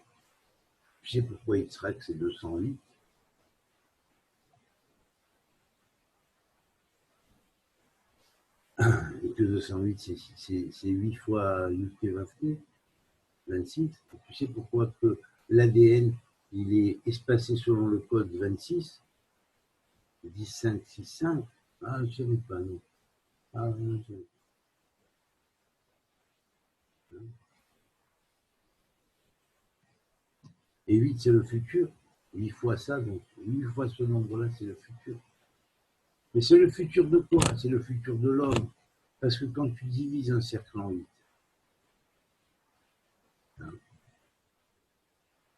Tu sais pourquoi Yitzhak c'est 208? Et que 208 c'est 8 fois Yudke Vavke, 26. Et tu sais pourquoi que l'ADN il est espacé selon le code 26, 10, 5, 6, 5. Ah, je ne savais pas, non. Ah, je ne savais pas. Et 8, c'est le futur. 8 fois ça, donc 8 fois ce nombre-là, c'est le futur. Mais c'est le futur de quoi? C'est le futur de l'homme. Parce que quand tu divises un cercle en 8, hein,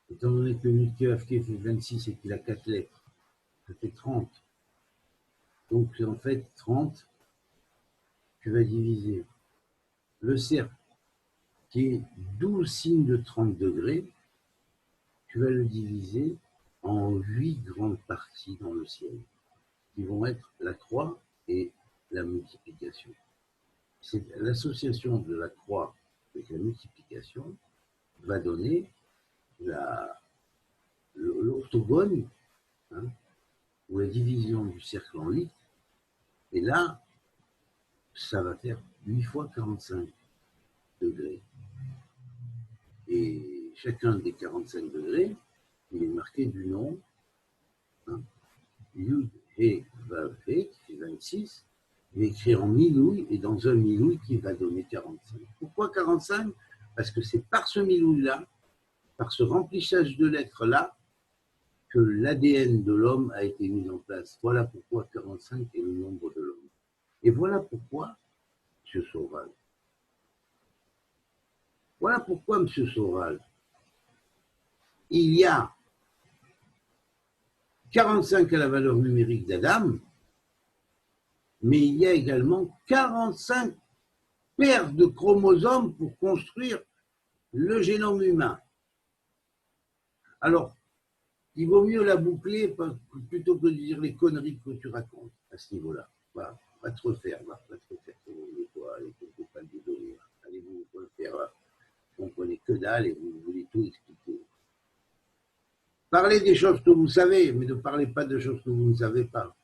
étant donné que Yudke fait 26 et qu'il a 4 lettres, ça fait 30. Donc en fait, 30, tu vas diviser le cercle qui est 12 signes de 30 degrés, tu vas le diviser en 8 grandes parties dans le ciel, qui vont être la croix et la multiplication. C'est l'association de la croix avec la multiplication va donner l'orthogone, hein, ou la division du cercle en 8, et là, ça va faire 8 fois 45 degrés. Et chacun des 45 degrés, il est marqué du nom, hein, Yud, He, Vav, He, qui fait 26, il est écrit en milouï, et dans un milouï qui va donner 45. Pourquoi 45? Parce que c'est par ce milouï-là, par ce remplissage de lettres-là, que l'ADN de l'homme a été mis en place. Voilà pourquoi 45 est le nombre de l'homme. Et voilà pourquoi, M. Sauval, il y a 45 à la valeur numérique d'Adam, mais il y a également 45 paires de chromosomes pour construire le génome humain. Alors, il vaut mieux la boucler plutôt que de dire les conneries que tu racontes à ce niveau-là. Va te refaire, va te refaire. Allez, pas le désolé. Allez, vous le faire. Vous ne comprenez que dalle et vous voulez tout expliquer. Parlez des choses que vous savez, mais ne parlez pas de choses que vous ne savez pas.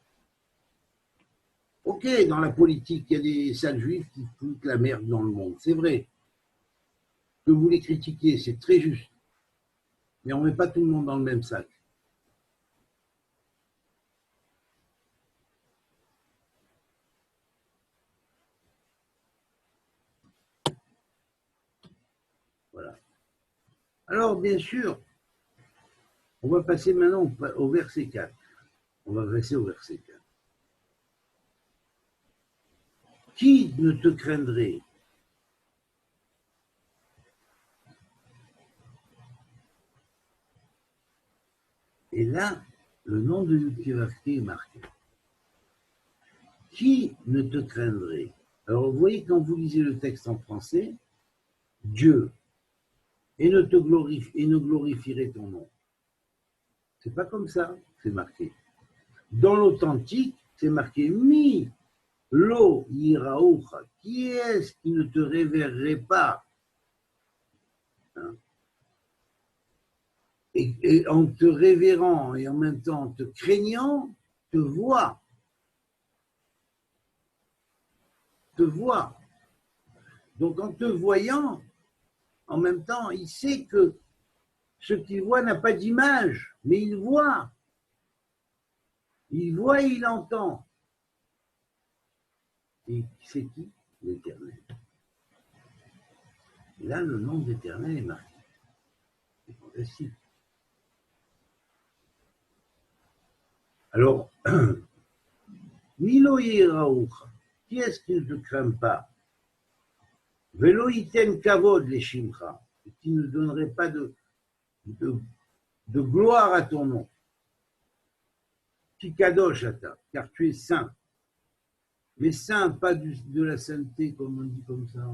Ok, dans la politique, il y a des sales juifs qui foutent la merde dans le monde. C'est vrai. Que vous les critiquez, c'est très juste. Mais on ne met pas tout le monde dans le même sac. Voilà. Alors, bien sûr, on va passer maintenant au verset 4. On va passer au verset 4. Qui ne te craindrait? Et là, le nom de Yudke est marqué. Qui ne te craindrait? Alors, vous voyez, quand vous lisez le texte en français, Dieu, et ne glorifierait ton nom. C'est pas comme ça, c'est marqué. Dans l'authentique, c'est marqué Mi, Lo, Yiraoucha. Qui est-ce qui ne te révérerait pas? Hein? Et en te révérant et en même temps en te craignant, te voit. Te voit. Donc en te voyant, en même temps, il sait que ce qu'il voit n'a pas d'image, mais il voit. Il voit et il entend. Et c'est qui? L'Éternel. Et là, le nom d'Éternel est marqué. C'est fantastique. Alors, Milo Yiraoucha, qui est-ce qui ne te craint pas? Velo iten kavod les shimcha, qui ne donnerait pas de gloire à ton nom. Kikadosh ata, car tu es saint. Mais saint, pas de la sainteté, comme on dit comme ça.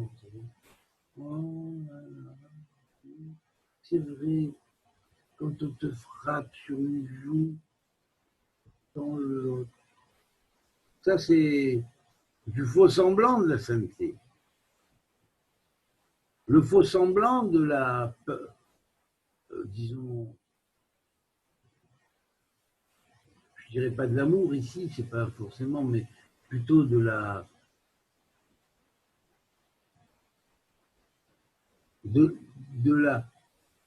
Oh, c'est vrai, quand on te frappe sur une joue, dans le... ça c'est du faux semblant de la sainteté. Le faux semblant de la, disons, je dirais pas de l'amour ici, c'est pas forcément, mais plutôt de la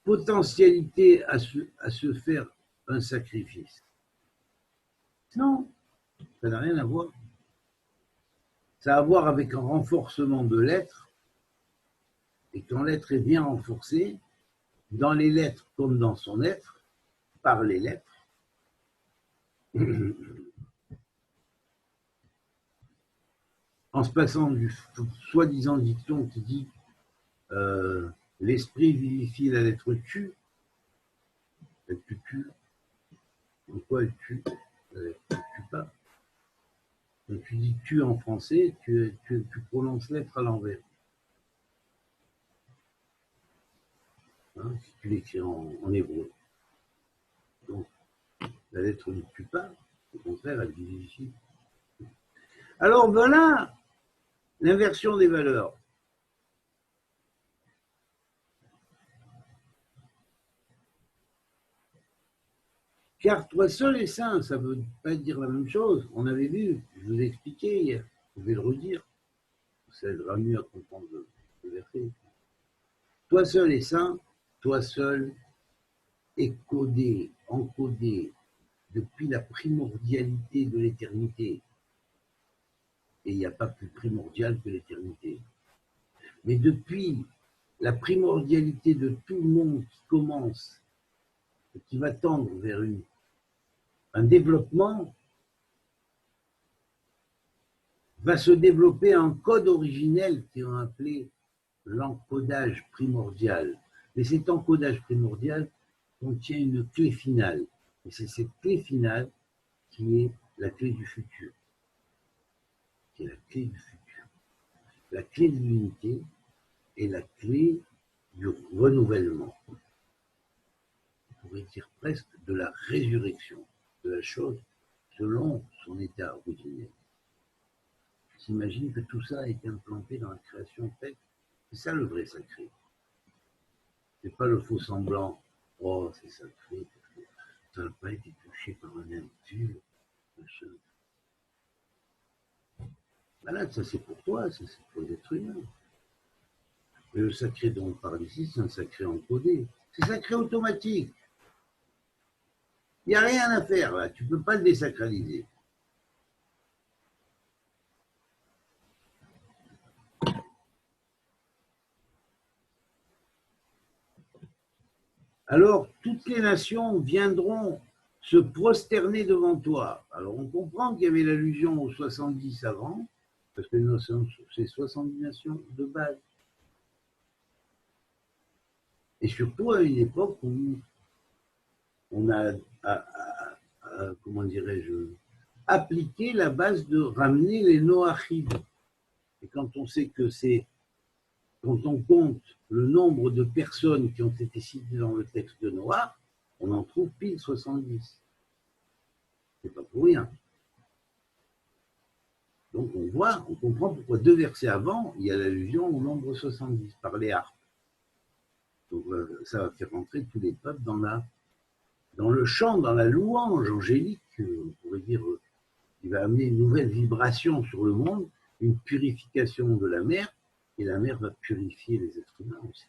potentialité à se faire un sacrifice. Non, ça n'a rien à voir. Ça a à voir avec un renforcement de l'être, et quand l'être est bien renforcé, dans les lettres comme dans son être, par les lettres, en se passant du soi-disant dicton qui dit l'esprit vivifie, la lettre tue, elle te tue. En quoi elle tue? Elle ne tue pas. Quand tu dis tue en français, tu prononces l'être à l'envers. Hein, si tu l'écris en hébreu. Donc, la lettre ne tue pas, au contraire, elle vivifie. Alors voilà l'inversion des valeurs. Car toi seul est saint, ça ne veut pas dire la même chose. On avait vu, je vous ai expliqué hier, je vais le redire. Ça aidera mieux à comprendre le verset. Toi seul est saint, toi seul est codé, encodé depuis la primordialité de l'éternité. Et il n'y a pas plus primordial que l'éternité. Mais depuis la primordialité de tout le monde qui commence, et qui va tendre vers un développement, va se développer un code originel qui est appelé l'encodage primordial. Mais cet encodage primordial contient une clé finale. Et c'est cette clé finale qui est la clé du futur. Qui est la clé du futur. La clé de l'unité est la clé du renouvellement. On pourrait dire presque de la résurrection de la chose selon son état originel. S'imagine que tout ça a été implanté dans la création faite. C'est ça le vrai sacré. C'est pas le faux semblant. Oh, c'est sacré. Ça n'a pas été touché par un impur. Voilà, ça c'est pour toi, ça c'est pour les êtres humains. Mais le sacré dont on parle ici, c'est un sacré encodé. C'est sacré automatique. Il n'y a rien à faire là, tu ne peux pas le désacraliser. Alors, toutes les nations viendront se prosterner devant toi. Alors, on comprend qu'il y avait l'allusion aux 70 avant, parce que c'est 70 nations de base. Et surtout à une époque où on a, comment dirais-je, appliqué la base de ramener les Noachides. Et quand on sait que c'est, quand on compte le nombre de personnes qui ont été citées dans le texte de Noah, on en trouve pile 70. C'est pas pour rien. Donc on voit, on comprend pourquoi 2 versets avant, il y a l'allusion au nombre 70 par les harpes. Donc ça va faire rentrer tous les peuples dans le chant, dans la louange angélique, on pourrait dire, qui va amener une nouvelle vibration sur le monde, une purification de la mer, et la mer va purifier les êtres humains aussi.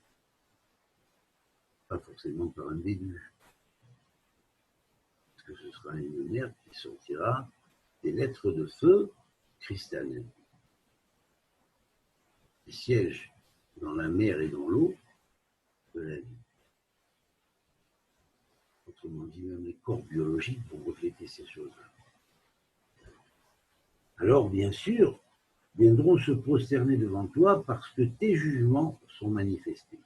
Pas forcément par un déluge. Parce que ce sera une mer qui sortira des lettres de feu cristallines, qui siègent dans la mer et dans l'eau de la vie. Autrement dit, même les corps biologiques pour refléter ces choses-là. Alors, bien sûr, viendront se prosterner devant toi parce que tes jugements sont manifestés.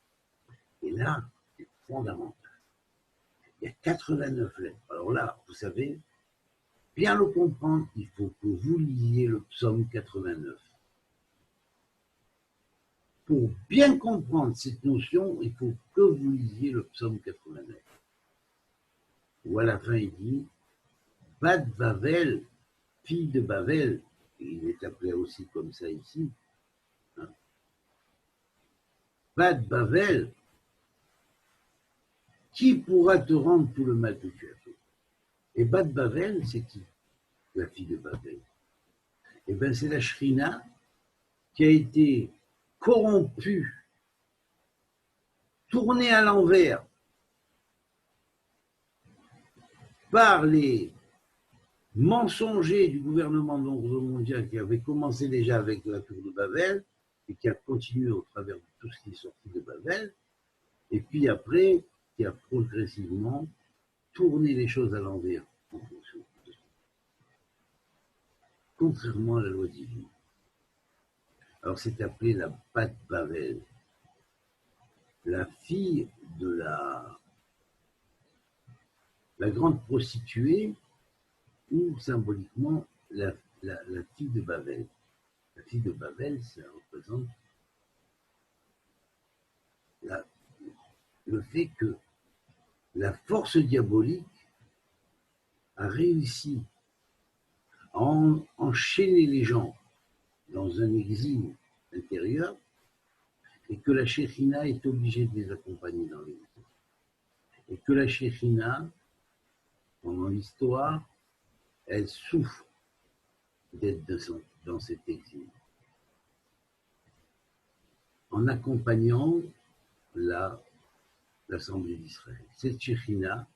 Et là, c'est fondamental. Il y a 89 lettres. Alors là, vous savez, bien le comprendre, il faut que vous lisiez le psaume 89. Pour bien comprendre cette notion, il faut que vous lisiez le psaume 89. Où à la fin, il dit Bat Bavel, fille de Bavel, il est appelé aussi comme ça ici. Hein. Bat Bavel, qui pourra te rendre tout le mal que tu as fait? Et Bat Bavel, c'est qui? La fille de Bavel. Eh bien, c'est la Shrina qui a été corrompue, tournée à l'envers par les mensongers du gouvernement d'ordre mondial qui avait commencé déjà avec la tour de Babel et qui a continué au travers de tout ce qui est sorti de Babel, et puis après, qui a progressivement tourné les choses à l'envers en fonction de ça. Contrairement à la loi divine. Alors c'est appelé la Bat Babel, la fille de la grande prostituée, ou symboliquement la fille de Babel. La fille de Babel, ça représente le fait que la force diabolique a réussi à enchaîner les gens dans un exil intérieur et que la Shekhinah est obligée de les accompagner dans l'exil. Et que la Shekhinah, pendant l'histoire, elle souffre d'être dans cet exil. En accompagnant l'Assemblée d'Israël. Cette Shekhinah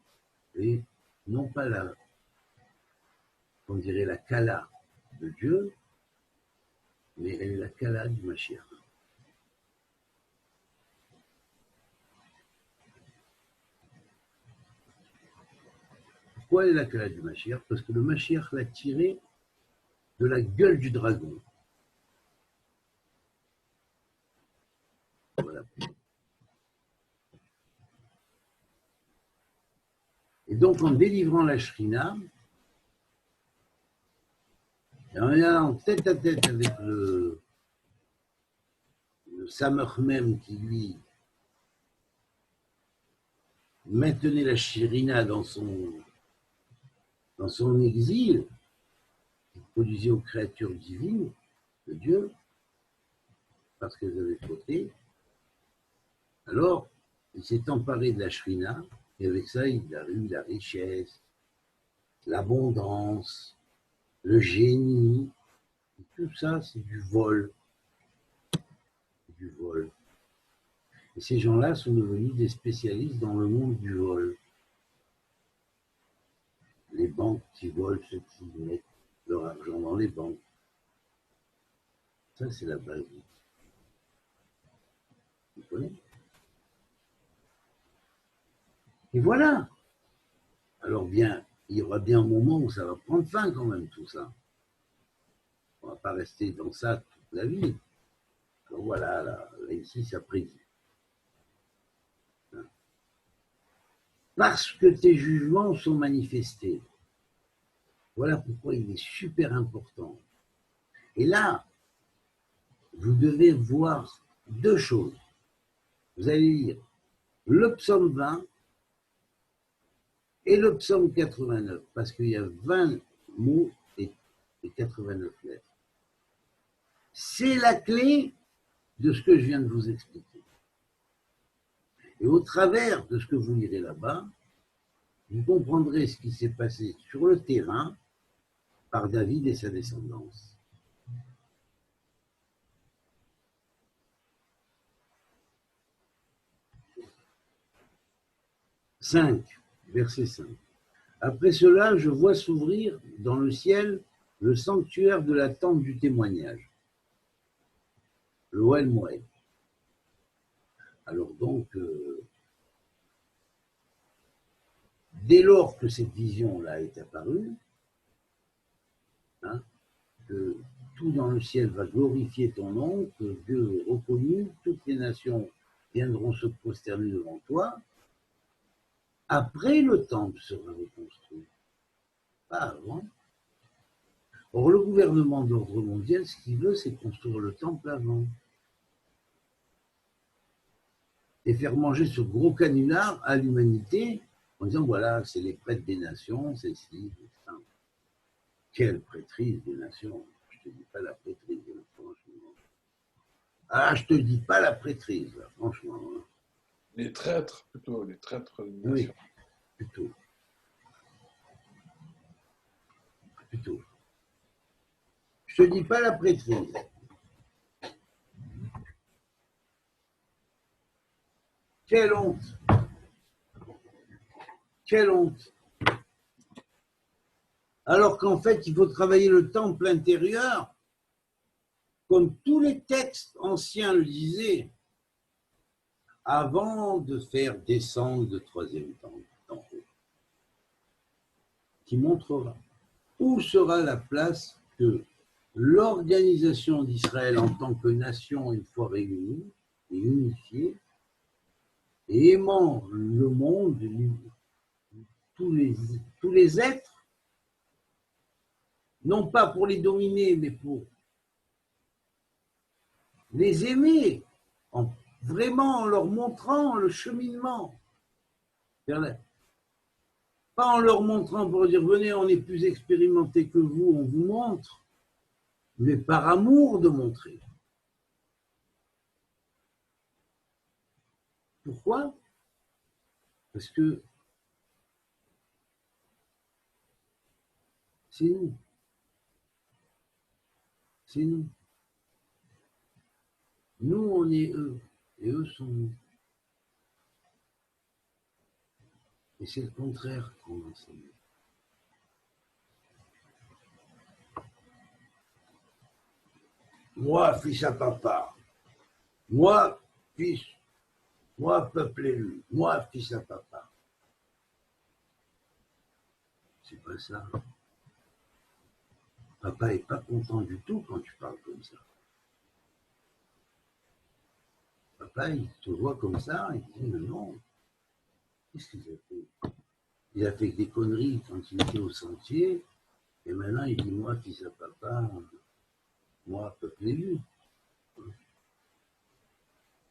est non pas on dirait la Kala de Dieu, mais elle est la Kala du Mashiach. Pourquoi elle est la Kala du Mashiach? Parce que le Mashiach l'a tirée de la gueule du dragon. Voilà. Et donc, en délivrant la Shrina, et en allant tête à tête avec le Samach même qui lui maintenait la Shrina dans son exil, qui produisait aux créatures divines de Dieu, parce qu'elles avaient fauté, alors il s'est emparé de la Shrina, et avec ça, il a eu la richesse, l'abondance, le génie, et tout ça, c'est du vol. Du vol. Et ces gens-là sont devenus des spécialistes dans le monde du vol. Les banques qui volent ceux qui mettent leur argent dans les banques. Ça, c'est la base. Vous comprenez? Et voilà. Alors bien, il y aura bien un moment où ça va prendre fin quand même, tout ça. On ne va pas rester dans ça toute la vie. Alors voilà, là ici, ça prédit. Parce que tes jugements sont manifestés. Voilà pourquoi il est super important. Et là, vous devez voir deux choses. Vous allez lire le psaume 20 et le psaume 89, parce qu'il y a 20 mots et 89 lettres. C'est la clé de ce que je viens de vous expliquer. Et au travers de ce que vous lirez là-bas, vous comprendrez ce qui s'est passé sur le terrain par David et sa descendance. Verset 5. Après cela, je vois s'ouvrir dans le ciel le sanctuaire de la tente du témoignage, le Ohel Moed. Alors donc, dès lors que cette vision-là est apparue, que tout dans le ciel va glorifier ton nom, que Dieu est reconnu, toutes les nations viendront se prosterner devant toi. Après, le temple sera reconstruit, pas avant. Or, le gouvernement d'ordre mondial, ce qu'il veut, c'est construire le temple avant. Et faire manger ce gros canular à l'humanité en disant, voilà, c'est les prêtres des nations, c'est ci, c'est ça. Quelle prêtrise des nations. Je te dis pas la prêtrise, franchement. Ah, je te dis pas la prêtrise, là, franchement. Les traîtres, plutôt, les traîtres des Oui, nations. plutôt. Je te dis pas la prêtrise. Quelle honte. Quelle honte. Alors qu'en fait, il faut travailler le temple intérieur, comme tous les textes anciens le disaient, avant de faire descendre le troisième temple d'en haut, qui montrera où sera la place que l'organisation d'Israël en tant que nation, une fois réunie et unifiée, et aimant le monde, tous les êtres, non pas pour les dominer, mais pour les aimer, vraiment en leur montrant le cheminement. Pas en leur montrant pour dire, venez, on est plus expérimenté que vous, on vous montre, mais par amour de montrer. Pourquoi? Parce que c'est nous. C'est nous. Nous, on est eux, et eux sont nous. Et c'est le contraire qu'on enseigne. Moi, fils à papa. Moi, fils. Moi, peuple élu. Moi, fils à papa. C'est pas ça. Papa n'est pas content du tout quand tu parles comme ça. Papa, il te voit comme ça, il dit, mais non, qu'est-ce qu'il a fait? Il a fait des conneries quand il était au sentier, et maintenant il dit, moi, fils à papa, moi, peuple élu.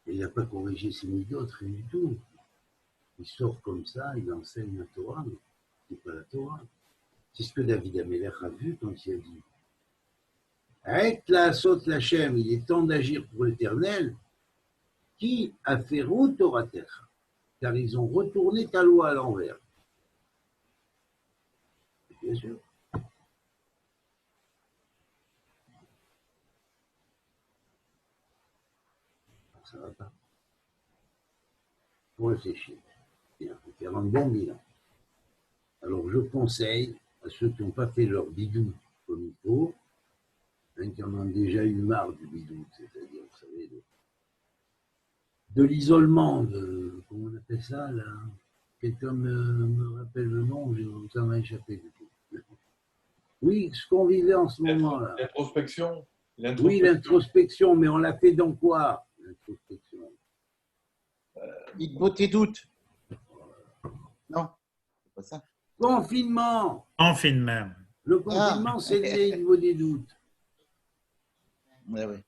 Et il n'a pas corrigé ses midotes, rien du tout. Il sort comme ça, il enseigne la Torah, mais c'est pas la Torah. C'est ce que David Améler a vu quand il a dit, arrête la saute la Shem, il est temps d'agir pour l'Éternel, qui a fait route au rater, car ils ont retourné ta loi à l'envers. Bien sûr. Ça va pas. Pour réfléchir. Il faut faire un bon bilan. Alors je conseille à ceux qui n'ont pas fait leur bidou comme il faut, qui en ont déjà eu marre du bidou, c'est-à-dire, vous savez, de l'isolement, comment on appelle ça, là? Quelqu'un me rappelle le nom, ça m'a échappé du tout. Oui, ce qu'on vivait en ce moment-là. L'introspection. Oui, l'introspection, mais on l'a fait dans quoi, l'introspection? Dites-moi tes doutes. Non, c'est pas ça. Confinement. Confinement. Le confinement, c'est le niveau des doutes. Ouais, ouais.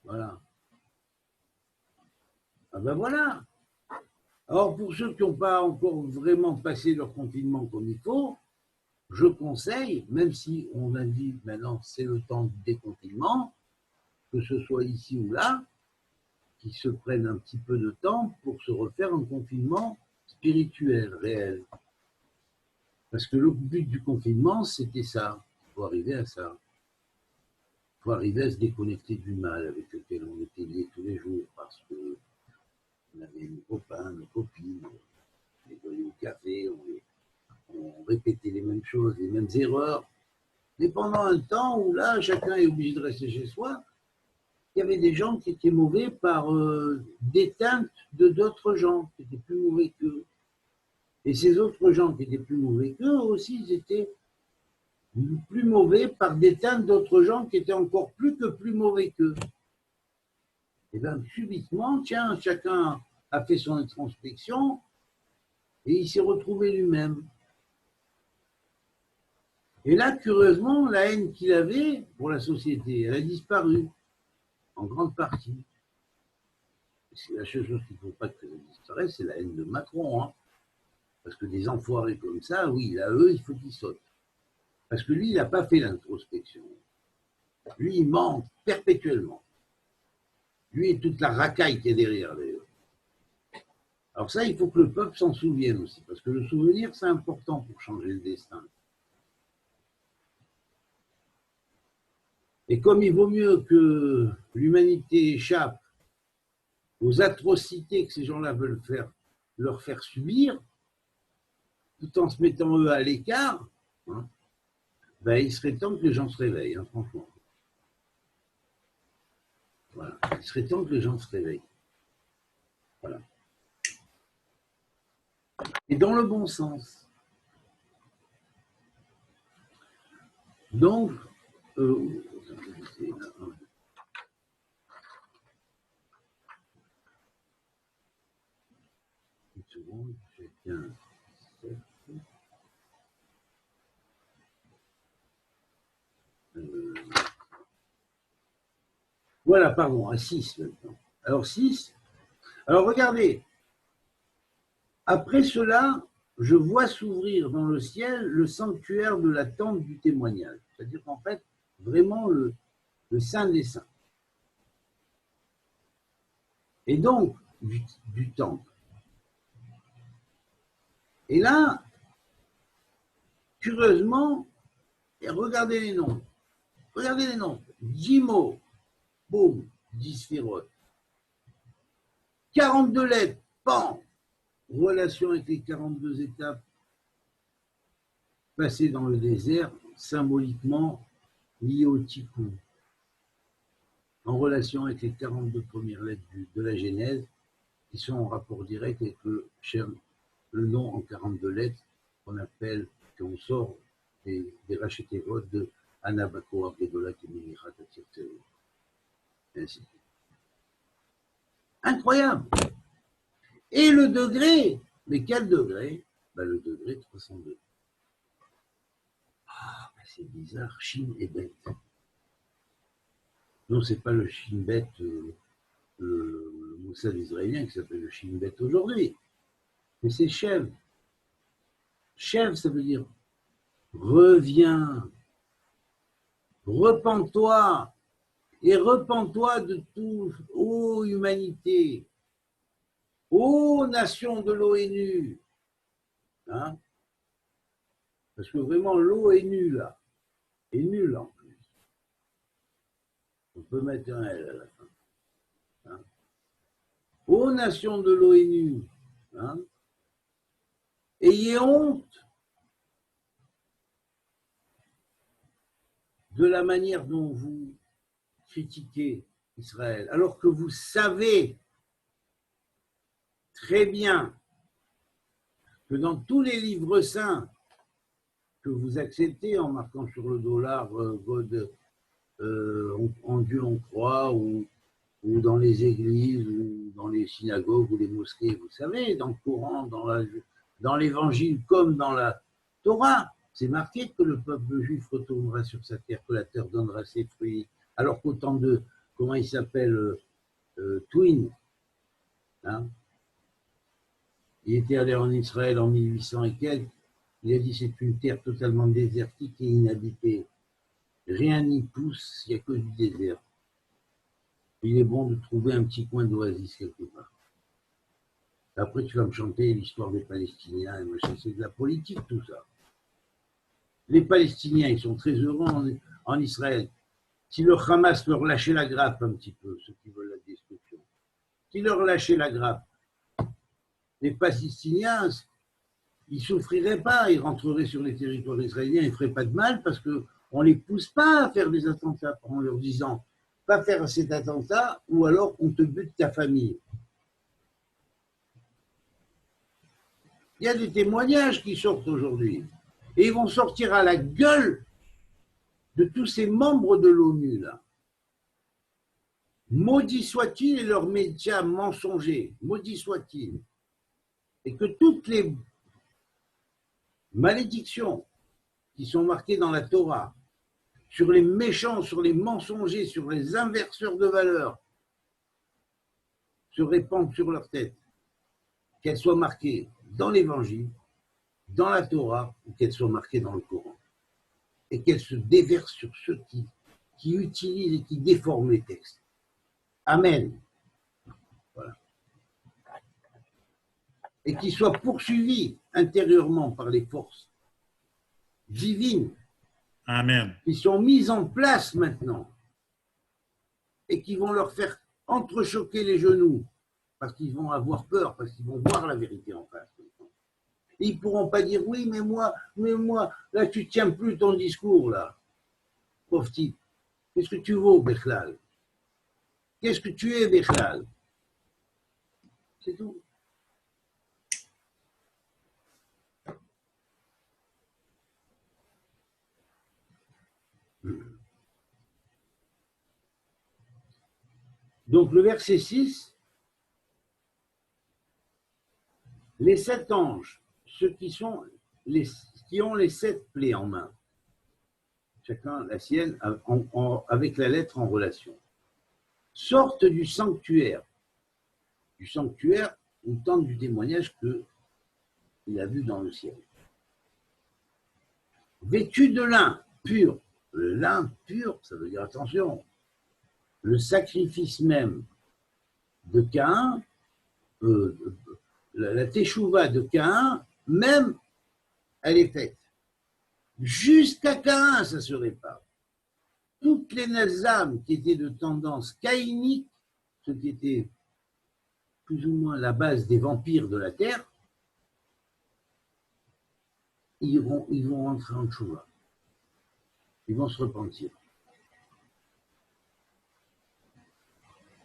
Voilà. Ah ben voilà. Alors, pour ceux qui n'ont pas encore vraiment passé leur confinement comme il faut, je conseille, même si on a dit maintenant c'est le temps du déconfinement, que ce soit ici ou là, qu'ils se prennent un petit peu de temps pour se refaire un confinement spirituel, réel. Parce que le but du confinement, c'était ça. Il faut arriver à ça. Il faut arriver à se déconnecter du mal avec lequel on était liés tous les jours, parce que on avait nos copains, nos copines, on les voyait au café, on répétait les mêmes choses, les mêmes erreurs. Mais pendant un temps où là, chacun est obligé de rester chez soi, il y avait des gens qui étaient mauvais par déteinte de d'autres gens qui étaient plus mauvais qu'eux. Et ces autres gens qui étaient plus mauvais qu'eux aussi, ils étaient plus mauvais par des teintes d'autres gens qui étaient encore plus mauvais qu'eux. Et bien, subitement, tiens, chacun a fait son introspection et il s'est retrouvé lui-même. Et là, curieusement, la haine qu'il avait pour la société, elle a disparu, en grande partie. C'est la seule chose qu'il ne faut pas que ça disparaisse, c'est la haine de Macron. Hein. Parce que des enfoirés comme ça, oui, là, eux, il faut qu'ils sautent. Parce que lui, il n'a pas fait l'introspection. Lui, il ment perpétuellement. Lui et toute la racaille qui est derrière, d'ailleurs. Alors ça, il faut que le peuple s'en souvienne aussi, parce que le souvenir, c'est important pour changer le destin. Et comme il vaut mieux que l'humanité échappe aux atrocités que ces gens-là veulent leur faire subir, tout en se mettant eux à l'écart, hein, ben, il serait temps que les gens se réveillent, hein, franchement. Voilà. Il serait temps que les gens se réveillent. Voilà. Et dans le bon sens. Donc, une seconde, j'ai bien. Voilà, pardon, à 6 maintenant. Alors 6. Alors regardez. Après cela, je vois s'ouvrir dans le ciel le sanctuaire de la tente du témoignage. C'est-à-dire qu'en fait, vraiment le saint des saints. Et donc, du temple. Et là, curieusement, regardez les noms. Regardez les noms. 10 mots. Boum, 10 sphérotes. 42 lettres. Pan. Relation avec les 42 étapes passées dans le désert, symboliquement liées au tikkun, en relation avec les 42 premières lettres de la Genèse, qui sont en rapport direct avec le nom en 42 lettres qu'on appelle, qu'on sort des Rachetévot de Anabako Abdedola Kemirichat Atirteo. Ainsi de suite. Incroyable! Et le degré, mais quel degré? Ben, le degré 302. Ah, ben c'est bizarre, Shin et bête. Non, c'est pas le Shin Bet, le Mossad israélien qui s'appelle le Shin Bet aujourd'hui, mais c'est Shev. Shev, ça veut dire reviens, repens-toi, et repens-toi de tout, ô humanité, ô nation de l'ONU. Hein? Parce que vraiment, l'ONU, là, est nulle en plus. On peut mettre un L à la fin. Hein? Ô nation de l'ONU, hein? Ayez honte de la manière dont vous critiquez Israël, alors que vous savez très bien que dans tous les livres saints que vous acceptez en marquant sur le dollar God, en Dieu on croit, ou dans les églises, ou dans les synagogues, ou les mosquées, vous savez, dans le Coran, dans l'évangile comme dans la Torah, c'est marqué que le peuple juif retournera sur sa terre, que la terre donnera ses fruits, alors qu'autant de, comment il s'appelle, Twin, hein, il était allé en Israël en 1800 et quelques, il a dit c'est une terre totalement désertique et inhabitée. Rien n'y pousse, il n'y a que du désert. Il est bon de trouver un petit coin d'oasis quelque part. Après, tu vas me chanter l'histoire des Palestiniens et machin, c'est de la politique tout ça. Les Palestiniens, ils sont très heureux en Israël. Si le Hamas leur lâchait la grappe un petit peu, ceux qui veulent la destruction, si leur lâchait la grappe, les Palestiniens, ils ne souffriraient pas, ils rentreraient sur les territoires israéliens, ils ne feraient pas de mal parce qu'on ne les pousse pas à faire des attentats en leur disant pas faire cet attentat ou alors on te bute ta famille. Il y a des témoignages qui sortent aujourd'hui et ils vont sortir à la gueule de tous ces membres de l'ONU, là. Maudits soient-ils et leurs médias mensongers, maudits soient-ils. Et que toutes les malédictions qui sont marquées dans la Torah, sur les méchants, sur les mensongers, sur les inverseurs de valeurs, se répandent sur leur tête, qu'elles soient marquées dans l'Évangile, dans la Torah, ou qu'elles soient marquées dans le Coran. Et qu'elles se déversent sur ceux qui utilisent et qui déforment les textes. Amen. Voilà. Et qui soient poursuivis intérieurement par les forces divines. Amen. Qui sont mises en place maintenant et qui vont leur faire entrechoquer les genoux parce qu'ils vont avoir peur, parce qu'ils vont voir la vérité en face. Et ils ne pourront pas dire oui, mais moi, là tu ne tiens plus ton discours, là. Pauvre type. Qu'est-ce que tu vaux, Bechlal? Qu'est-ce que tu es, Bechlal? C'est tout. Donc le verset 6, les 7 anges, ceux qui ont les 7 plaies en main, chacun la sienne avec la lettre en relation, sortent du sanctuaire ou tente du témoignage qu'il a vu dans le ciel. Vêtus de lin pur, le lin pur, ça veut dire attention, le sacrifice même de Caïn, la teshuva de Caïn, même, elle est faite. Jusqu'à Caïn, ça se répare. Toutes les âmes qui étaient de tendance caïnique, ce qui était plus ou moins la base des vampires de la terre, ils vont rentrer en tchouva. Ils vont se repentir.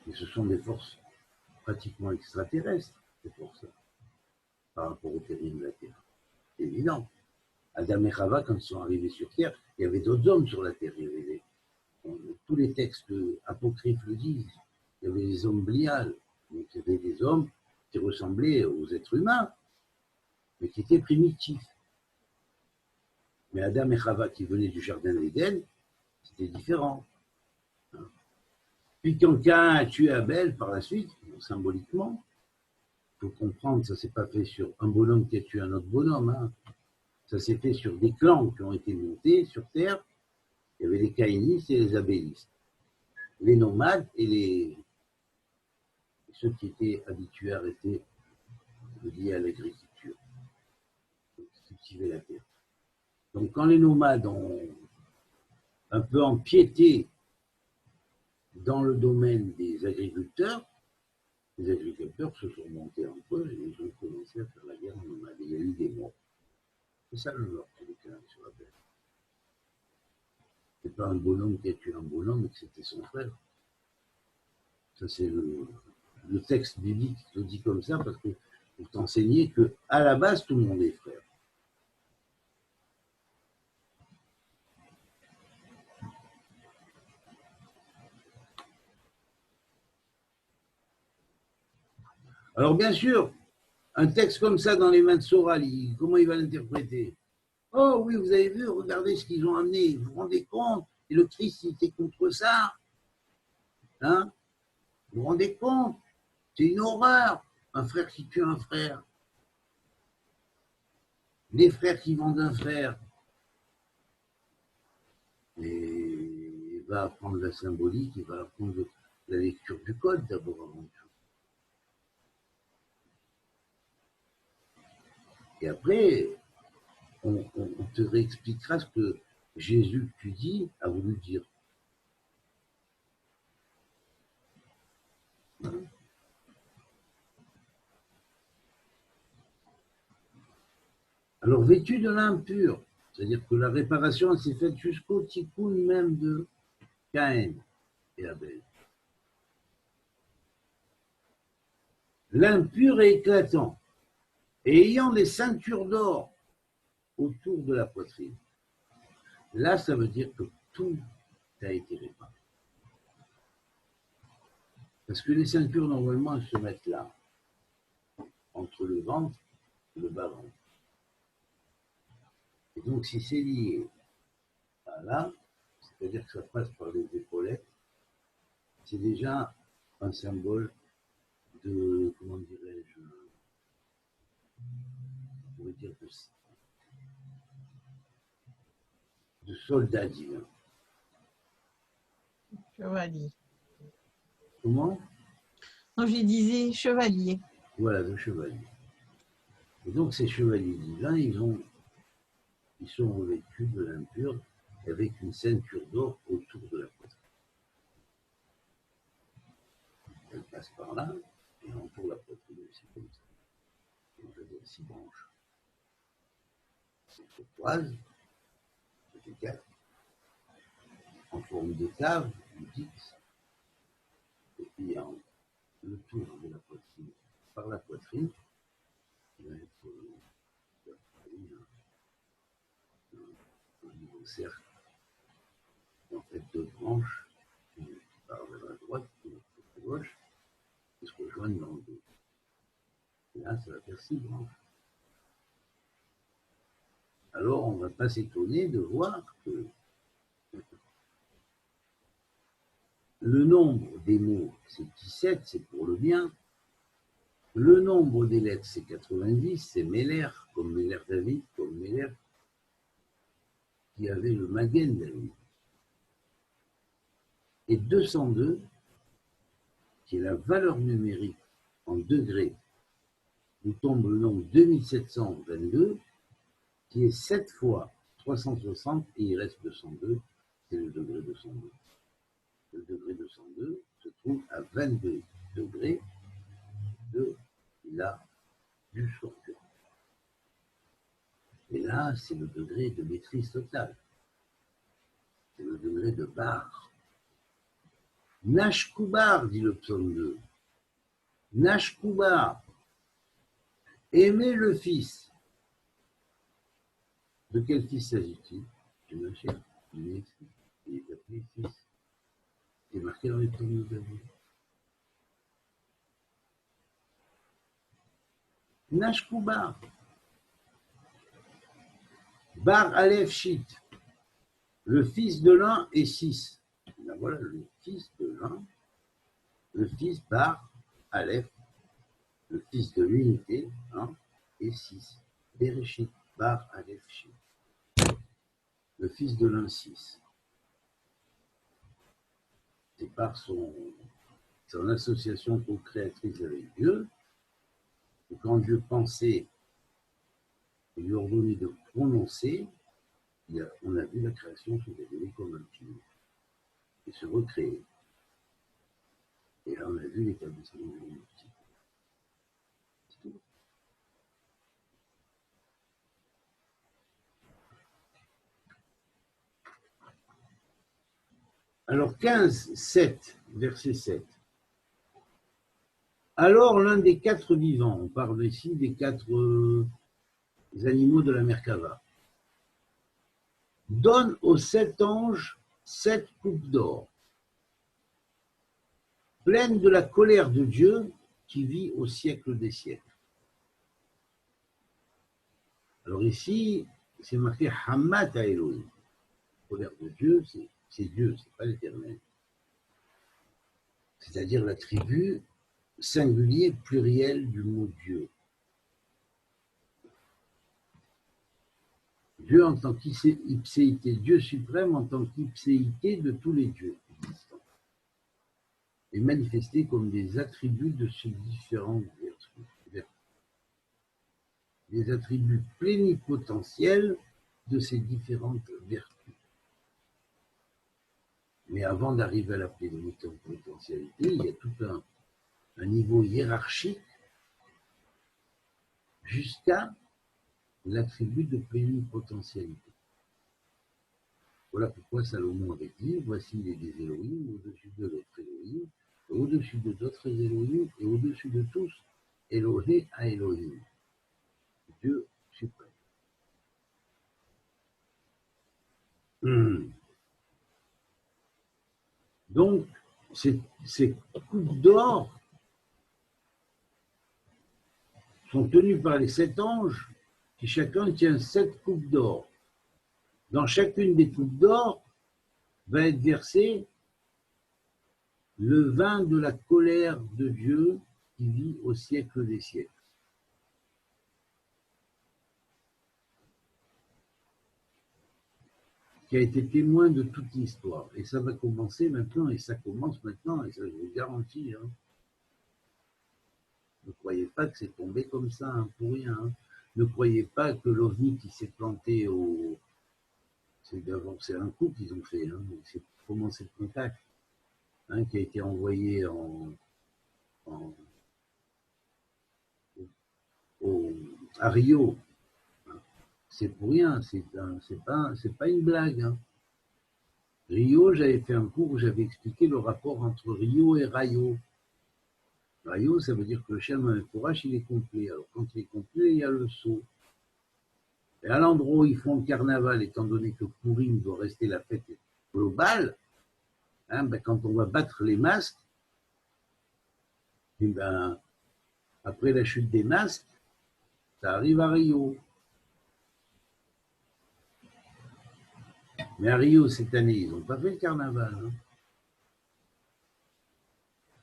Et ce sont des forces pratiquement extraterrestres, ces forces-là, par rapport au terrible de la Terre. C'est évident. Adam et Chava, quand ils sont arrivés sur Terre, il y avait d'autres hommes sur la Terre. Tous les textes apocryphes le disent. Il y avait des hommes bliales. Donc, il y avait des hommes qui ressemblaient aux êtres humains, mais qui étaient primitifs. Mais Adam et Chava, qui venaient du jardin d'Éden, c'était différent. Puis quand Caïn a tué Abel par la suite, symboliquement, il faut comprendre, ça ne s'est pas fait sur un bonhomme qui a tué un autre bonhomme. Hein. Ça s'est fait sur des clans qui ont été montés sur Terre. Il y avait les caïnistes et les abélistes. Les nomades et ceux qui étaient habitués à rester liés à l'agriculture. Cultiver la terre. Donc quand les nomades ont un peu empiété dans le domaine des agriculteurs, les agriculteurs se sont montés entre eux et ils ont commencé à faire la guerre en nomade. Il y a eu des morts. C'est ça le meurtre de Caïn sur la terre. C'est pas un bonhomme qui a tué un bonhomme, mais que c'était son frère. Ça, c'est le texte biblique qui le dit comme ça, parce que pour t'enseigner qu'à la base, tout le monde est frère. Alors, bien sûr, un texte comme ça dans les mains de Soral, comment il va l'interpréter? Oh oui, vous avez vu, regardez ce qu'ils ont amené, vous vous rendez compte? Et le Christ, il était contre ça. Hein? Vous vous rendez compte? C'est une horreur. Un frère qui tue un frère. Des frères qui vendent un frère. Et il va apprendre la symbolique, il va apprendre la lecture du code d'abord avant tout. Et après, on te réexpliquera ce que Jésus, tu dis, a voulu dire. Alors, vêtu de l'impur, c'est-à-dire que la réparation s'est faite jusqu'au tikkun même de Caïn et Abel. L'impur est éclatant, et ayant des ceintures d'or autour de la poitrine. Là, ça veut dire que tout a été réparé. Parce que les ceintures, normalement, elles se mettent là, entre le ventre et le bas-ventre. Et donc, si c'est lié à là, c'est-à-dire que ça passe par les épaulettes, c'est déjà un symbole de, comment dirais-je, on pourrait dire de soldat divin. Chevalier. Comment? Non, je disais chevalier. Voilà, de chevalier. Et donc, ces chevaliers divins, ils sont revêtus de l'impure avec une ceinture d'or autour de la poitrine. Elle passe par là et entoure la poitrine aussi comme ça. Donc, je veux dire 6 branches. C'est turquoise, ça fait 4, en forme de cave, une X, et puis le tour de la poitrine, par la poitrine, il va être un nouveau cercle, en fait 2 branches qui partent vers la droite et vers la gauche, qui se rejoignent dans le dos. Et là, ça va faire 6 branches. Alors, on ne va pas s'étonner de voir que le nombre des mots, c'est 17, c'est pour le bien. Le nombre des lettres, c'est 90, c'est Meller, comme Meller David, comme Meller, qui avait le Magen David. Et 202, qui est la valeur numérique en degrés, nous tombe le nombre 2722, qui est 7 fois 360, et il reste 202, c'est le degré 202. Le degré 202 se trouve à 22 degrés de là du scorpion. Et là, c'est le degré de maîtrise totale. C'est le degré de Bar. Nash Kubar, dit le psaume 2. Nash Kubar. Aimer le fils. De quel fils s'agit-il? Du Mashiach, du Messie. Il est appelé fils. C'est marqué dans les psaumes de David. Nash Kubar. Bar Aleph Shit. Le fils de l'un est 6. Ben voilà, le fils de l'un, le fils Bar Aleph, le fils de l'unité, 1 et 6. Bereshit, Bar Aleph Shit. Le fils de l'un, 6. C'est par son association co-créatrice avec Dieu, que quand Dieu pensait et lui ordonnait de prononcer, on a vu la création se dérouler comme un film et se recréer. Et là, on a vu l'établissement de l'unité. C'est tout. Alors 15, 7, verset 7. Alors l'un des 4 vivants, on parle ici des 4 animaux de la Merkava, donne aux 7 anges 7 coupes d'or, pleines de la colère de Dieu qui vit au siècle des siècles. Alors ici, c'est marqué Hammat Elohim. La colère de Dieu, c'est Dieu, c'est pas l'Éternel. C'est-à-dire l'attribut singulier pluriel du mot Dieu. Dieu en tant qu'ipséité, Dieu suprême en tant qu'ipséité de tous les dieux existants, et manifesté comme des attributs de ces différentes vertus, des attributs plénipotentiels de ces différentes vertus. Mais avant d'arriver à la plénipotentialité, il y a tout un niveau hiérarchique jusqu'à l'attribut de plénipotentialité. Voilà pourquoi Salomon avait dit, voici les des Elohim, au-dessus de l'autre Elohim, au-dessus de d'autres Elohim, et au-dessus de tous, Elohé à Elohim, Dieu suprême. Donc, ces coupes d'or sont tenues par les 7 anges qui chacun tient 7 coupes d'or. Dans chacune des coupes d'or va être versé le vin de la colère de Dieu qui vit au siècle des siècles. Qui a été témoin de toute l'histoire. Et ça va commencer maintenant, et ça commence maintenant, et ça je vous garantis. Hein. Ne croyez pas que c'est tombé comme ça, hein, pour rien. Hein. Ne croyez pas que l'OVNI qui s'est planté au... C'est un coup qu'ils ont fait, hein. C'est commencé le contact, hein, qui a été envoyé à Rio. C'est pour rien, c'est pas une blague. Hein. Rio, j'avais fait un cours où j'avais expliqué le rapport entre Rio et Rayo. Rayo, ça veut dire que le chemin courage, il est complet. Alors, quand il est complet, il y a le saut. Et à l'endroit où ils font le carnaval, étant donné que Pourim doit rester la fête globale, hein, ben, quand on va battre les masques, et ben, après la chute des masques, ça arrive à Rio. Mais à Rio, cette année, ils n'ont pas fait le carnaval, hein,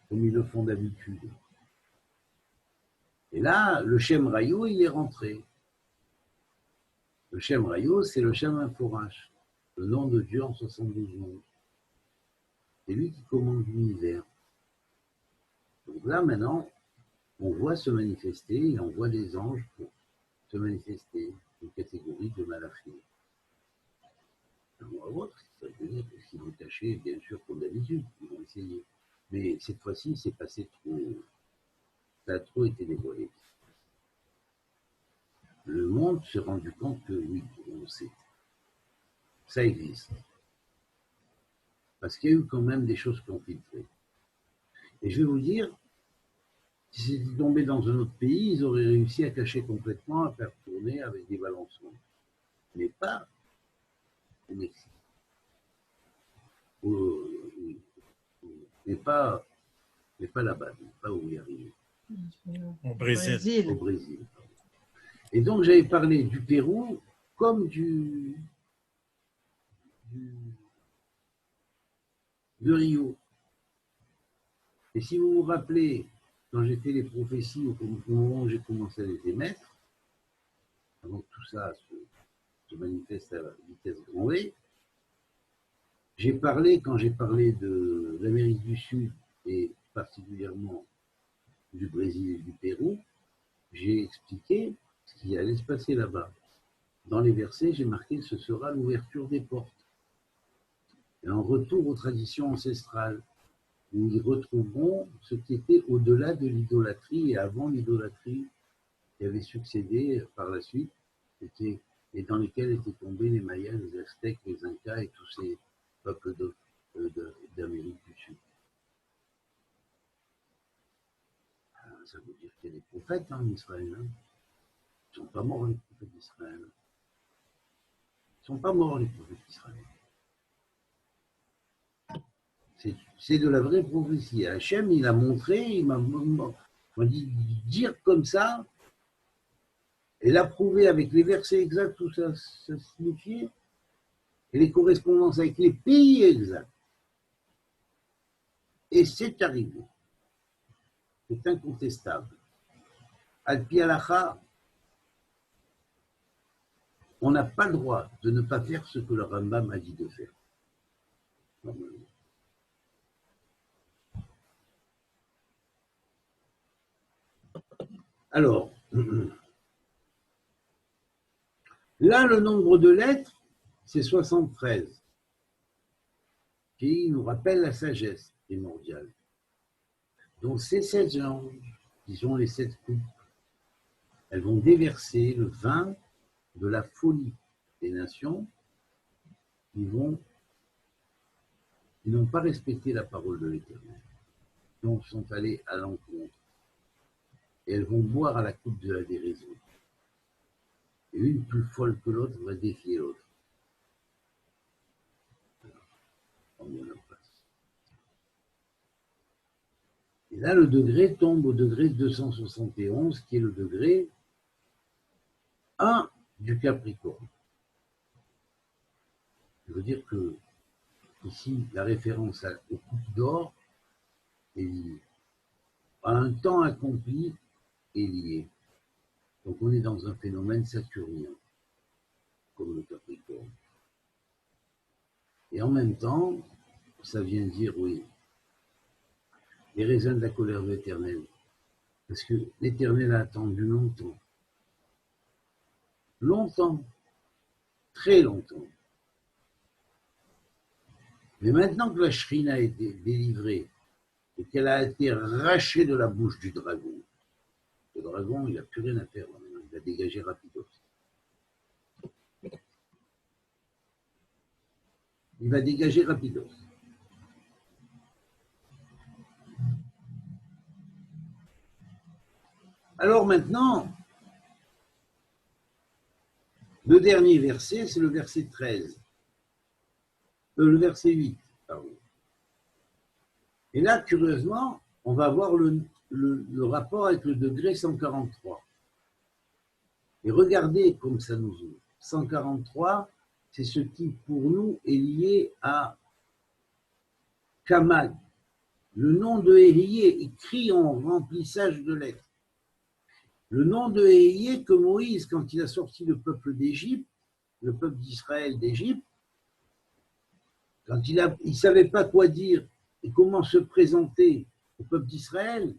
comme ils le font d'habitude. Et là, le Shem Rayo, il est rentré. Le Shem Rayo, c'est le Shem Inforash, le nom de Dieu en 72 mondes. C'est lui qui commande l'univers. Donc là, maintenant, on voit se manifester, et on voit des anges pour se manifester, une catégorie de malachim. On va voir ce que ça veut dire, parce qu'ils vont cacher, bien sûr, comme d'habitude, ils vont essayer. Mais cette fois-ci, c'est passé trop, ça a trop été dévoilé. Le monde s'est rendu compte que oui, on sait. Ça existe. Parce qu'il y a eu quand même des choses qui ont filtré. Et je vais vous dire, si c'était tombé dans un autre pays, ils auraient réussi à cacher complètement, à faire tourner avec des balancements. Mais pas au Mexique. Mais pas là-bas, pas où il est arrivé. Au Brésil. Au Brésil. Et donc j'avais parlé du Pérou comme de Rio. Et si vous vous rappelez, quand j'ai fait les prophéties, au moment où j'ai commencé à les émettre, avant que tout ça se manifeste à vitesse grand V, quand j'ai parlé de l'Amérique du Sud et particulièrement du Brésil et du Pérou, j'ai expliqué ce qui allait se passer là-bas. Dans les versets, j'ai marqué que ce sera l'ouverture des portes. Et un retour aux traditions ancestrales, où ils retrouveront ce qui était au-delà de l'idolâtrie et avant l'idolâtrie qui avait succédé par la suite, et dans lesquels étaient tombés les Mayas, les Aztèques, les Incas et tous ces peuples d'Amérique du Sud. Ça veut dire qu'il y a des prophètes en Israël. Hein. Ils ne sont pas morts, les prophètes d'Israël. Ils ne sont pas morts, les prophètes d'Israël. C'est de la vraie prophétie. Hachem, il a montré, il m'a dit dire comme ça, et l'approuver avec les versets exacts, tout ça signifiait, et les correspondances avec les pays exacts. Et c'est arrivé. C'est incontestable. Al-Pi Halacha, on n'a pas le droit de ne pas faire ce que le Rambam a dit de faire. Normalement. Alors, là, le nombre de lettres, c'est 73, qui nous rappelle la sagesse primordiale. Donc, ces 7 anges, qui sont les 7 coupes, elles vont déverser le vin de la folie des nations qui n'ont pas respecté la parole de l'Éternel, donc sont allés à l'encontre. Et elles vont boire à la coupe de la déraison. Et une plus folle que l'autre va défier l'autre. On y en a pas. Et là, le degré tombe au degré 271, qui est le degré 1 du Capricorne. Je veux dire que ici, la référence au coupe d'or est liée. À un temps accompli est liée. Donc on est dans un phénomène saturnien, comme le Capricorne. Et en même temps, ça vient dire, oui, les raisins de la colère de l'Éternel. Parce que l'Éternel a attendu longtemps. Longtemps. Très longtemps. Mais maintenant que la Shrina a été délivrée et qu'elle a été arrachée de la bouche du dragon, le dragon, il n'a plus rien à faire. Il va dégager rapidos. Il va dégager rapidos. Alors maintenant, le dernier verset, c'est le verset 13. Le verset 8, pardon. Et là, curieusement, on va voir le rapport avec le degré 143. Et regardez comme ça nous ouvre. 143, c'est ce qui, pour nous, est lié à Kamad. Le nom de Élié écrit en remplissage de lettres. Le nom de Élié que Moïse, quand il a sorti le peuple d'Égypte, le peuple d'Israël d'Égypte, quand il ne savait pas quoi dire et comment se présenter au peuple d'Israël,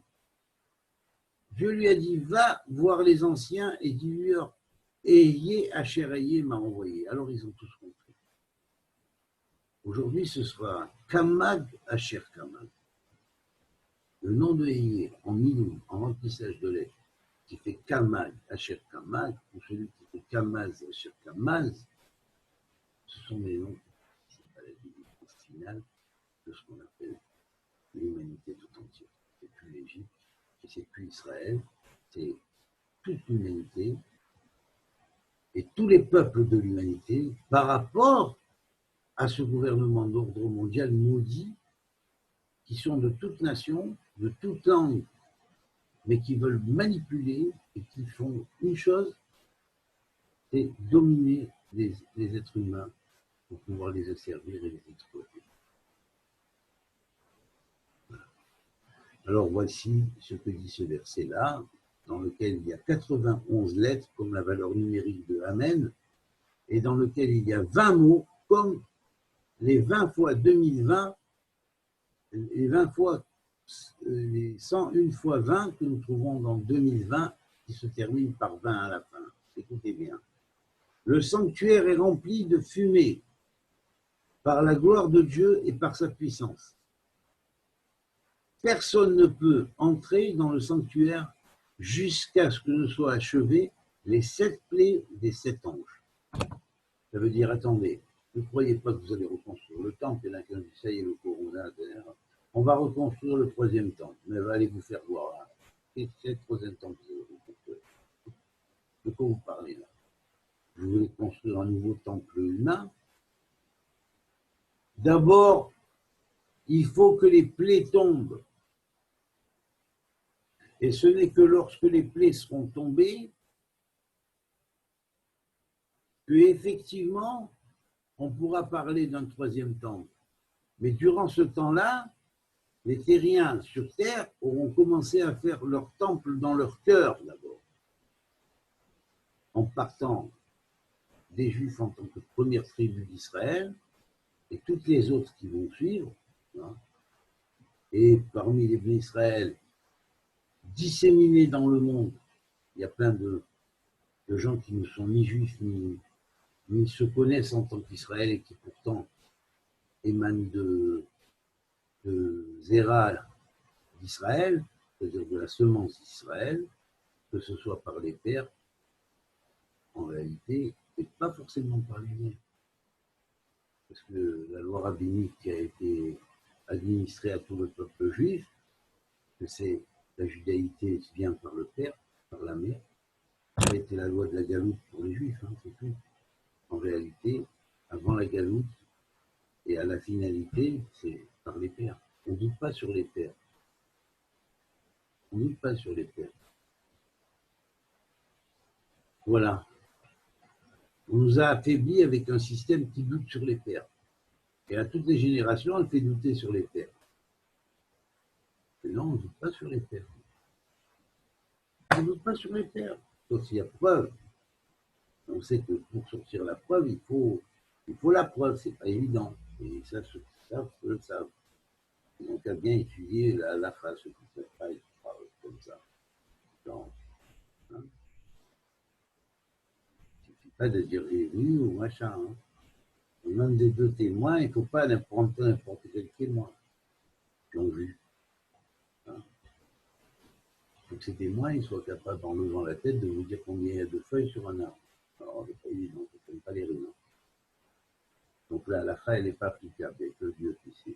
Dieu lui a dit, va voir les anciens et dis-leur, Élié, Asher Élié m'a envoyé. Alors ils ont tous compris. Aujourd'hui, ce sera Kamad, Asher Kamad. Le nom de Élié, en minou, en remplissage de lettres, qui fait Kamad, Asher Kamad, ou celui qui fait Kamaz, Asher Kamaz, ce sont des noms, c'est pas la divinité finale de ce qu'on appelle l'humanité tout entière. C'est plus l'Égypte, c'est plus Israël, c'est toute l'humanité et tous les peuples de l'humanité par rapport à ce gouvernement d'ordre mondial maudit qui sont de toute nation, de toute langue, mais qui veulent manipuler et qui font une chose, c'est dominer les êtres humains pour pouvoir les asservir et les exploiter. Voilà. Alors voici ce que dit ce verset-là, dans lequel il y a 91 lettres comme la valeur numérique de Amen, et dans lequel il y a 20 mots comme les 20 fois 2020, les 20 fois, les 101 fois 20 que nous trouvons dans 2020, qui se termine par 20 à la fin. Écoutez bien. Le sanctuaire est rempli de fumée par la gloire de Dieu et par sa puissance. Personne ne peut entrer dans le sanctuaire jusqu'à ce que ne soient achevées les 7 plaies des 7 anges. Ça veut dire, attendez, ne croyez pas que vous allez reconstruire le temple, et là, quand ça y est, le corona, on va reconstruire le 3e temple, mais allez vous faire voir. Et c'est le 3e temple que vous allez reconstruire. De quoi vous parlez là? Vous voulez construire un nouveau temple humain? D'abord, il faut que les plaies tombent. Et ce n'est que lorsque les plaies seront tombées que, effectivement, on pourra parler d'un 3e temple. Mais durant ce temps-là, les terriens sur terre auront commencé à faire leur temple dans leur cœur d'abord, en partant des Juifs en tant que première tribu d'Israël et toutes les autres qui vont suivre. Et parmi les Bénis Israël, disséminés dans le monde, il y a plein de gens qui ne sont ni juifs ni se connaissent en tant qu'Israël et qui pourtant émanent de Zéra d'Israël, c'est-à-dire de la semence d'Israël, que ce soit par les pères, en réalité, et pas forcément par les mères. Parce que la loi rabbinique qui a été administrée à tout le peuple juif, que c'est la judaïté vient par le père, par la mère, ça a été la loi de la galoute pour les juifs, c'est tout. En réalité, avant la galoute et à la finalité, c'est par les pères. On ne doute pas sur les pères. On ne doute pas sur les pères. Voilà. On nous a affaiblis avec un système qui doute sur les pères. Et à toutes les générations, on fait douter sur les pères. Mais non, on ne doute pas sur les pères. On ne doute pas sur les pères. Sauf s'il y a preuve. On sait que pour sortir la preuve, il faut la preuve. C'est pas évident. Et ça, ceux qui savent, le savent. Donc, à bien étudier la phrase, ceux qui ne savent pas, ils parlent comme ça. Donc, hein. Il ne suffit pas de dire j'ai vu ou machin. Hein. Et même des deux témoins, il ne faut pas prendre n'importe quel témoin qui ont vu. Hein. Il faut que ces témoins ils soient capables, en levant la tête, de vous dire combien il y a de feuilles sur un arbre. Alors, c'est pas évident, je ne pas les rimes. Donc là, la phrase, elle n'est pas applicable, il n'y a que Dieu qui sait.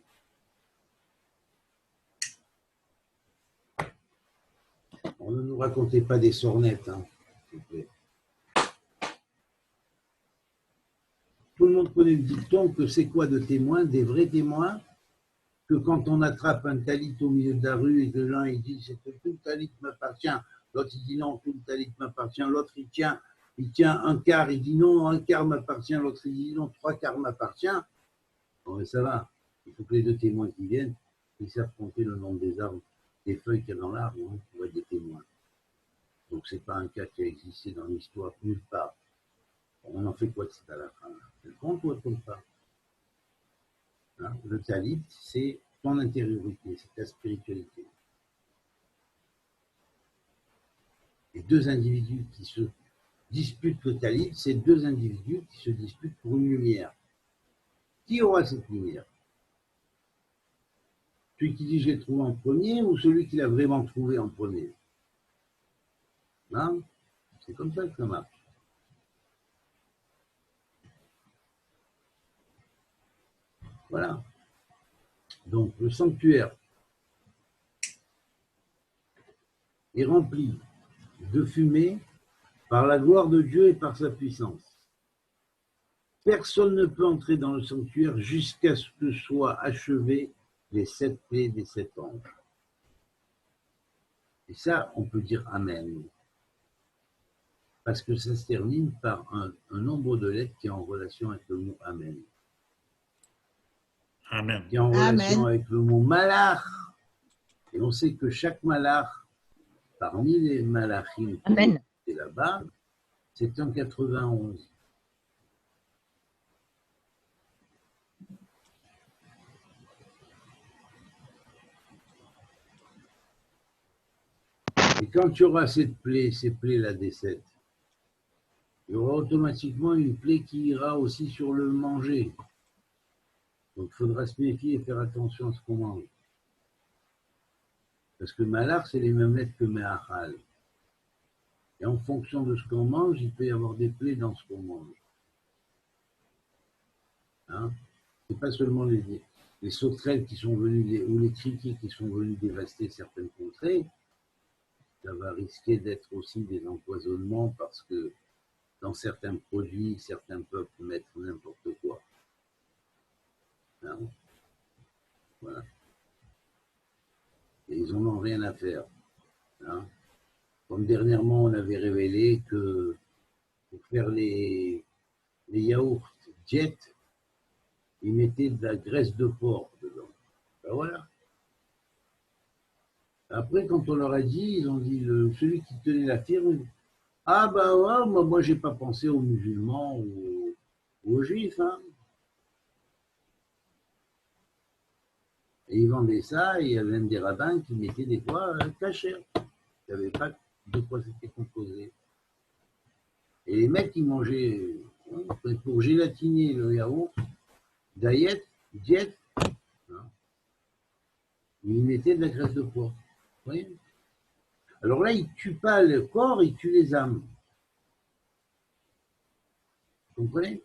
On ne nous racontez pas des sornettes, hein, s'il vous plaît. Tout le monde connaît le dicton que c'est quoi de témoins, des vrais témoins, que quand on attrape un talit au milieu de la rue et que l'un il dit c'est que tout le talit m'appartient, l'autre il dit non, tout le talit m'appartient, l'autre il tient un quart, il dit non, un quart m'appartient, l'autre il dit non, trois quarts m'appartient. Bon, mais ça va, il faut que les deux témoins qui viennent, ils savent compter le nombre des arbres, des feuilles qu'il y a dans l'arbre, hein, pour être des témoins. Donc c'est pas un cas qui a existé dans l'histoire nulle part. On en fait quoi de ça à la fin? Elle compte ou elle compte pas? Hein? Le talit, c'est ton intériorité, c'est ta spiritualité. Et deux individus qui se disputent le talit, c'est deux individus qui se disputent pour une lumière. Qui aura cette lumière? Celui qui dit j'ai trouvé en premier ou celui qui l'a vraiment trouvé en premier? Hein? C'est comme ça que ça marche. Voilà. Donc le sanctuaire est rempli de fumée par la gloire de Dieu et par sa puissance. Personne ne peut entrer dans le sanctuaire jusqu'à ce que soient achevées les 7 plaies des 7 anges. Et ça, on peut dire Amen. Parce que ça se termine par un nombre de lettres qui est en relation avec le mot Amen. Amen. Qui est en relation avec le mot Malach. Et on sait que chaque Malach, parmi les Malachim qui étaient là-bas, c'est un 91. Et quand il y aura ces plaies-là des 7, il y aura automatiquement une plaie qui ira aussi sur le manger. Donc il faudra se méfier et faire attention à ce qu'on mange. Parce que Malach, c'est les mêmes lettres que Me'achal. Et en fonction de ce qu'on mange, il peut y avoir des plaies dans ce qu'on mange. Hein? Ce n'est pas seulement les sauterelles qui sont venues, ou les criquets qui sont venus dévaster certaines contrées. Ça va risquer d'être aussi des empoisonnements parce que dans certains produits, certains peuples mettent n'importe quoi. Hein? Voilà. Et ils n'en ont rien à faire. Hein? Comme dernièrement, on avait révélé que pour faire les yaourts Jet, ils mettaient de la graisse de porc dedans. Ben voilà. Après, quand on leur a dit, ils ont dit, celui qui tenait la firme, ah ben ouais, moi j'ai pas pensé aux musulmans ou aux juifs. Hein. Et ils vendaient ça, et il y avait même des rabbins qui mettaient des fois cachère. Ils ne savaient pas de quoi c'était composé. Et les mecs, ils mangeaient, pour gélatiner le yaourt, diet, hein, ils mettaient de la graisse de porc. Vous voyez ? Alors là, ils ne tuent pas le corps, ils tuent les âmes. Vous comprenez ?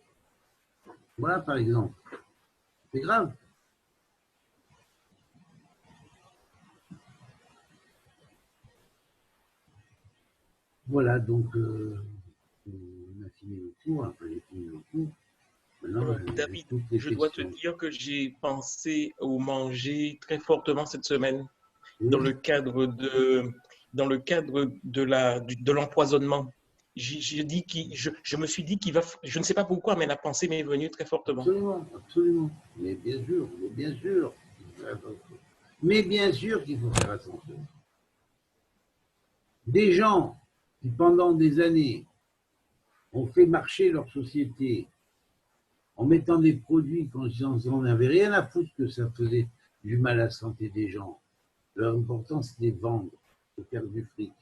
Voilà, par exemple. C'est grave. Voilà, donc, on a fini le cours, après j'ai fini le cours. Maintenant, David, je dois te dire que j'ai pensé au manger très fortement cette semaine. dans le cadre de l'empoisonnement. Je me suis dit qu'il va, je ne sais pas pourquoi, mais la pensée m'est venue très fortement. Absolument, absolument. Mais bien sûr, mais bien sûr qu'il faut faire attention. Des gens qui, pendant des années, ont fait marcher leur société en mettant des produits quand ils n'en avaient rien à foutre que ça faisait du mal à la santé des gens. L'important, c'était de vendre, de faire du fric.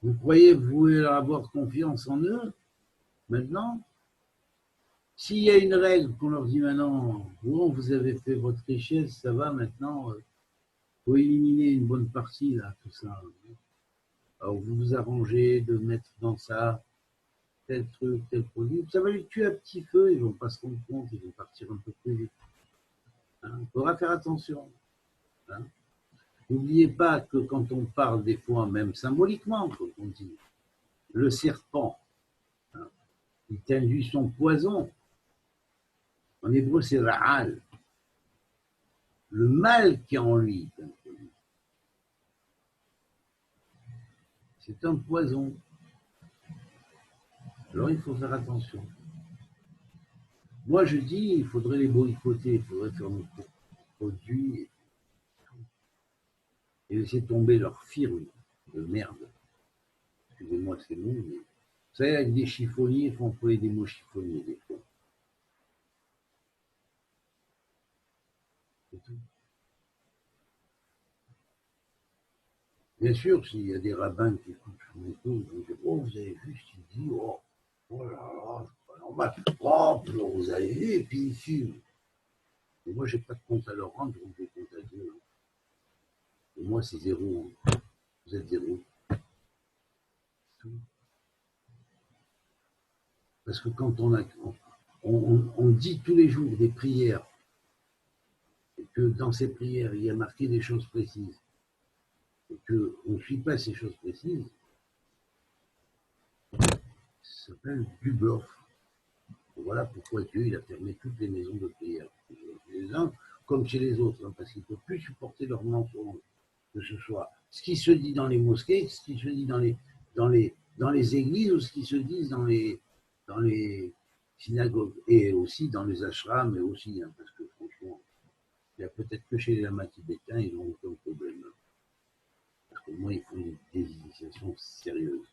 Vous croyez que vous pouvez avoir confiance en eux maintenant? S'il y a une règle qu'on leur dit maintenant, bon, vous avez fait votre richesse, ça va maintenant, faut éliminer une bonne partie, là, tout ça. Alors vous vous arrangez de mettre dans ça tel truc, tel produit, ça va les tuer à petit feu, ils vont pas se rendre compte, ils vont partir un peu plus vite. Il faudra faire attention. Hein. N'oubliez pas que quand on parle des fois, même symboliquement, comme on dit, le serpent, il t'induit son poison. En hébreu, c'est ra'al. Le mal qui est en lui, c'est un poison. Alors il faut faire attention. Moi je dis, il faudrait les boycotter, il faudrait faire nos produits et laisser tomber leur firme de merde. Excusez-moi ces mots, mais vous savez, avec des chiffonniers, il faut employer des mots chiffonniers des fois. C'est tout. Bien sûr, s'il y a des rabbins qui écoutent mes choses, ils vont dire, oh, vous avez vu ce qu'il dit, oh là là, c'est pas normal, oh, vous avez vu, et puis il fume. Et moi, j'ai pas de compte à leur rendre, donc j'ai compte à Dieu. Et moi, c'est zéro. Vous êtes zéro. Tout. Parce que quand on dit tous les jours des prières, et que dans ces prières, il y a marqué des choses précises, et qu'on ne suit pas ces choses précises, ça s'appelle du bluff. Voilà pourquoi Dieu il a fermé toutes les maisons de prière. Chez les uns comme chez les autres, hein, parce qu'il ne peut plus supporter leurs mensonges, que ce soit ce qui se dit dans les mosquées, ce qui se dit dans les églises, ou ce qui se dit dans les synagogues, et aussi dans les ashrams, mais aussi, hein, parce que franchement, il y a peut-être que chez les lamas tibétains, ils n'ont aucun problème. Parce que moi, ils font des initiations sérieuses.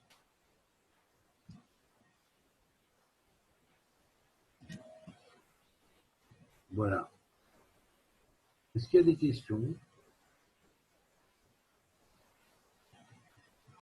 Voilà. Est-ce qu'il y a des questions?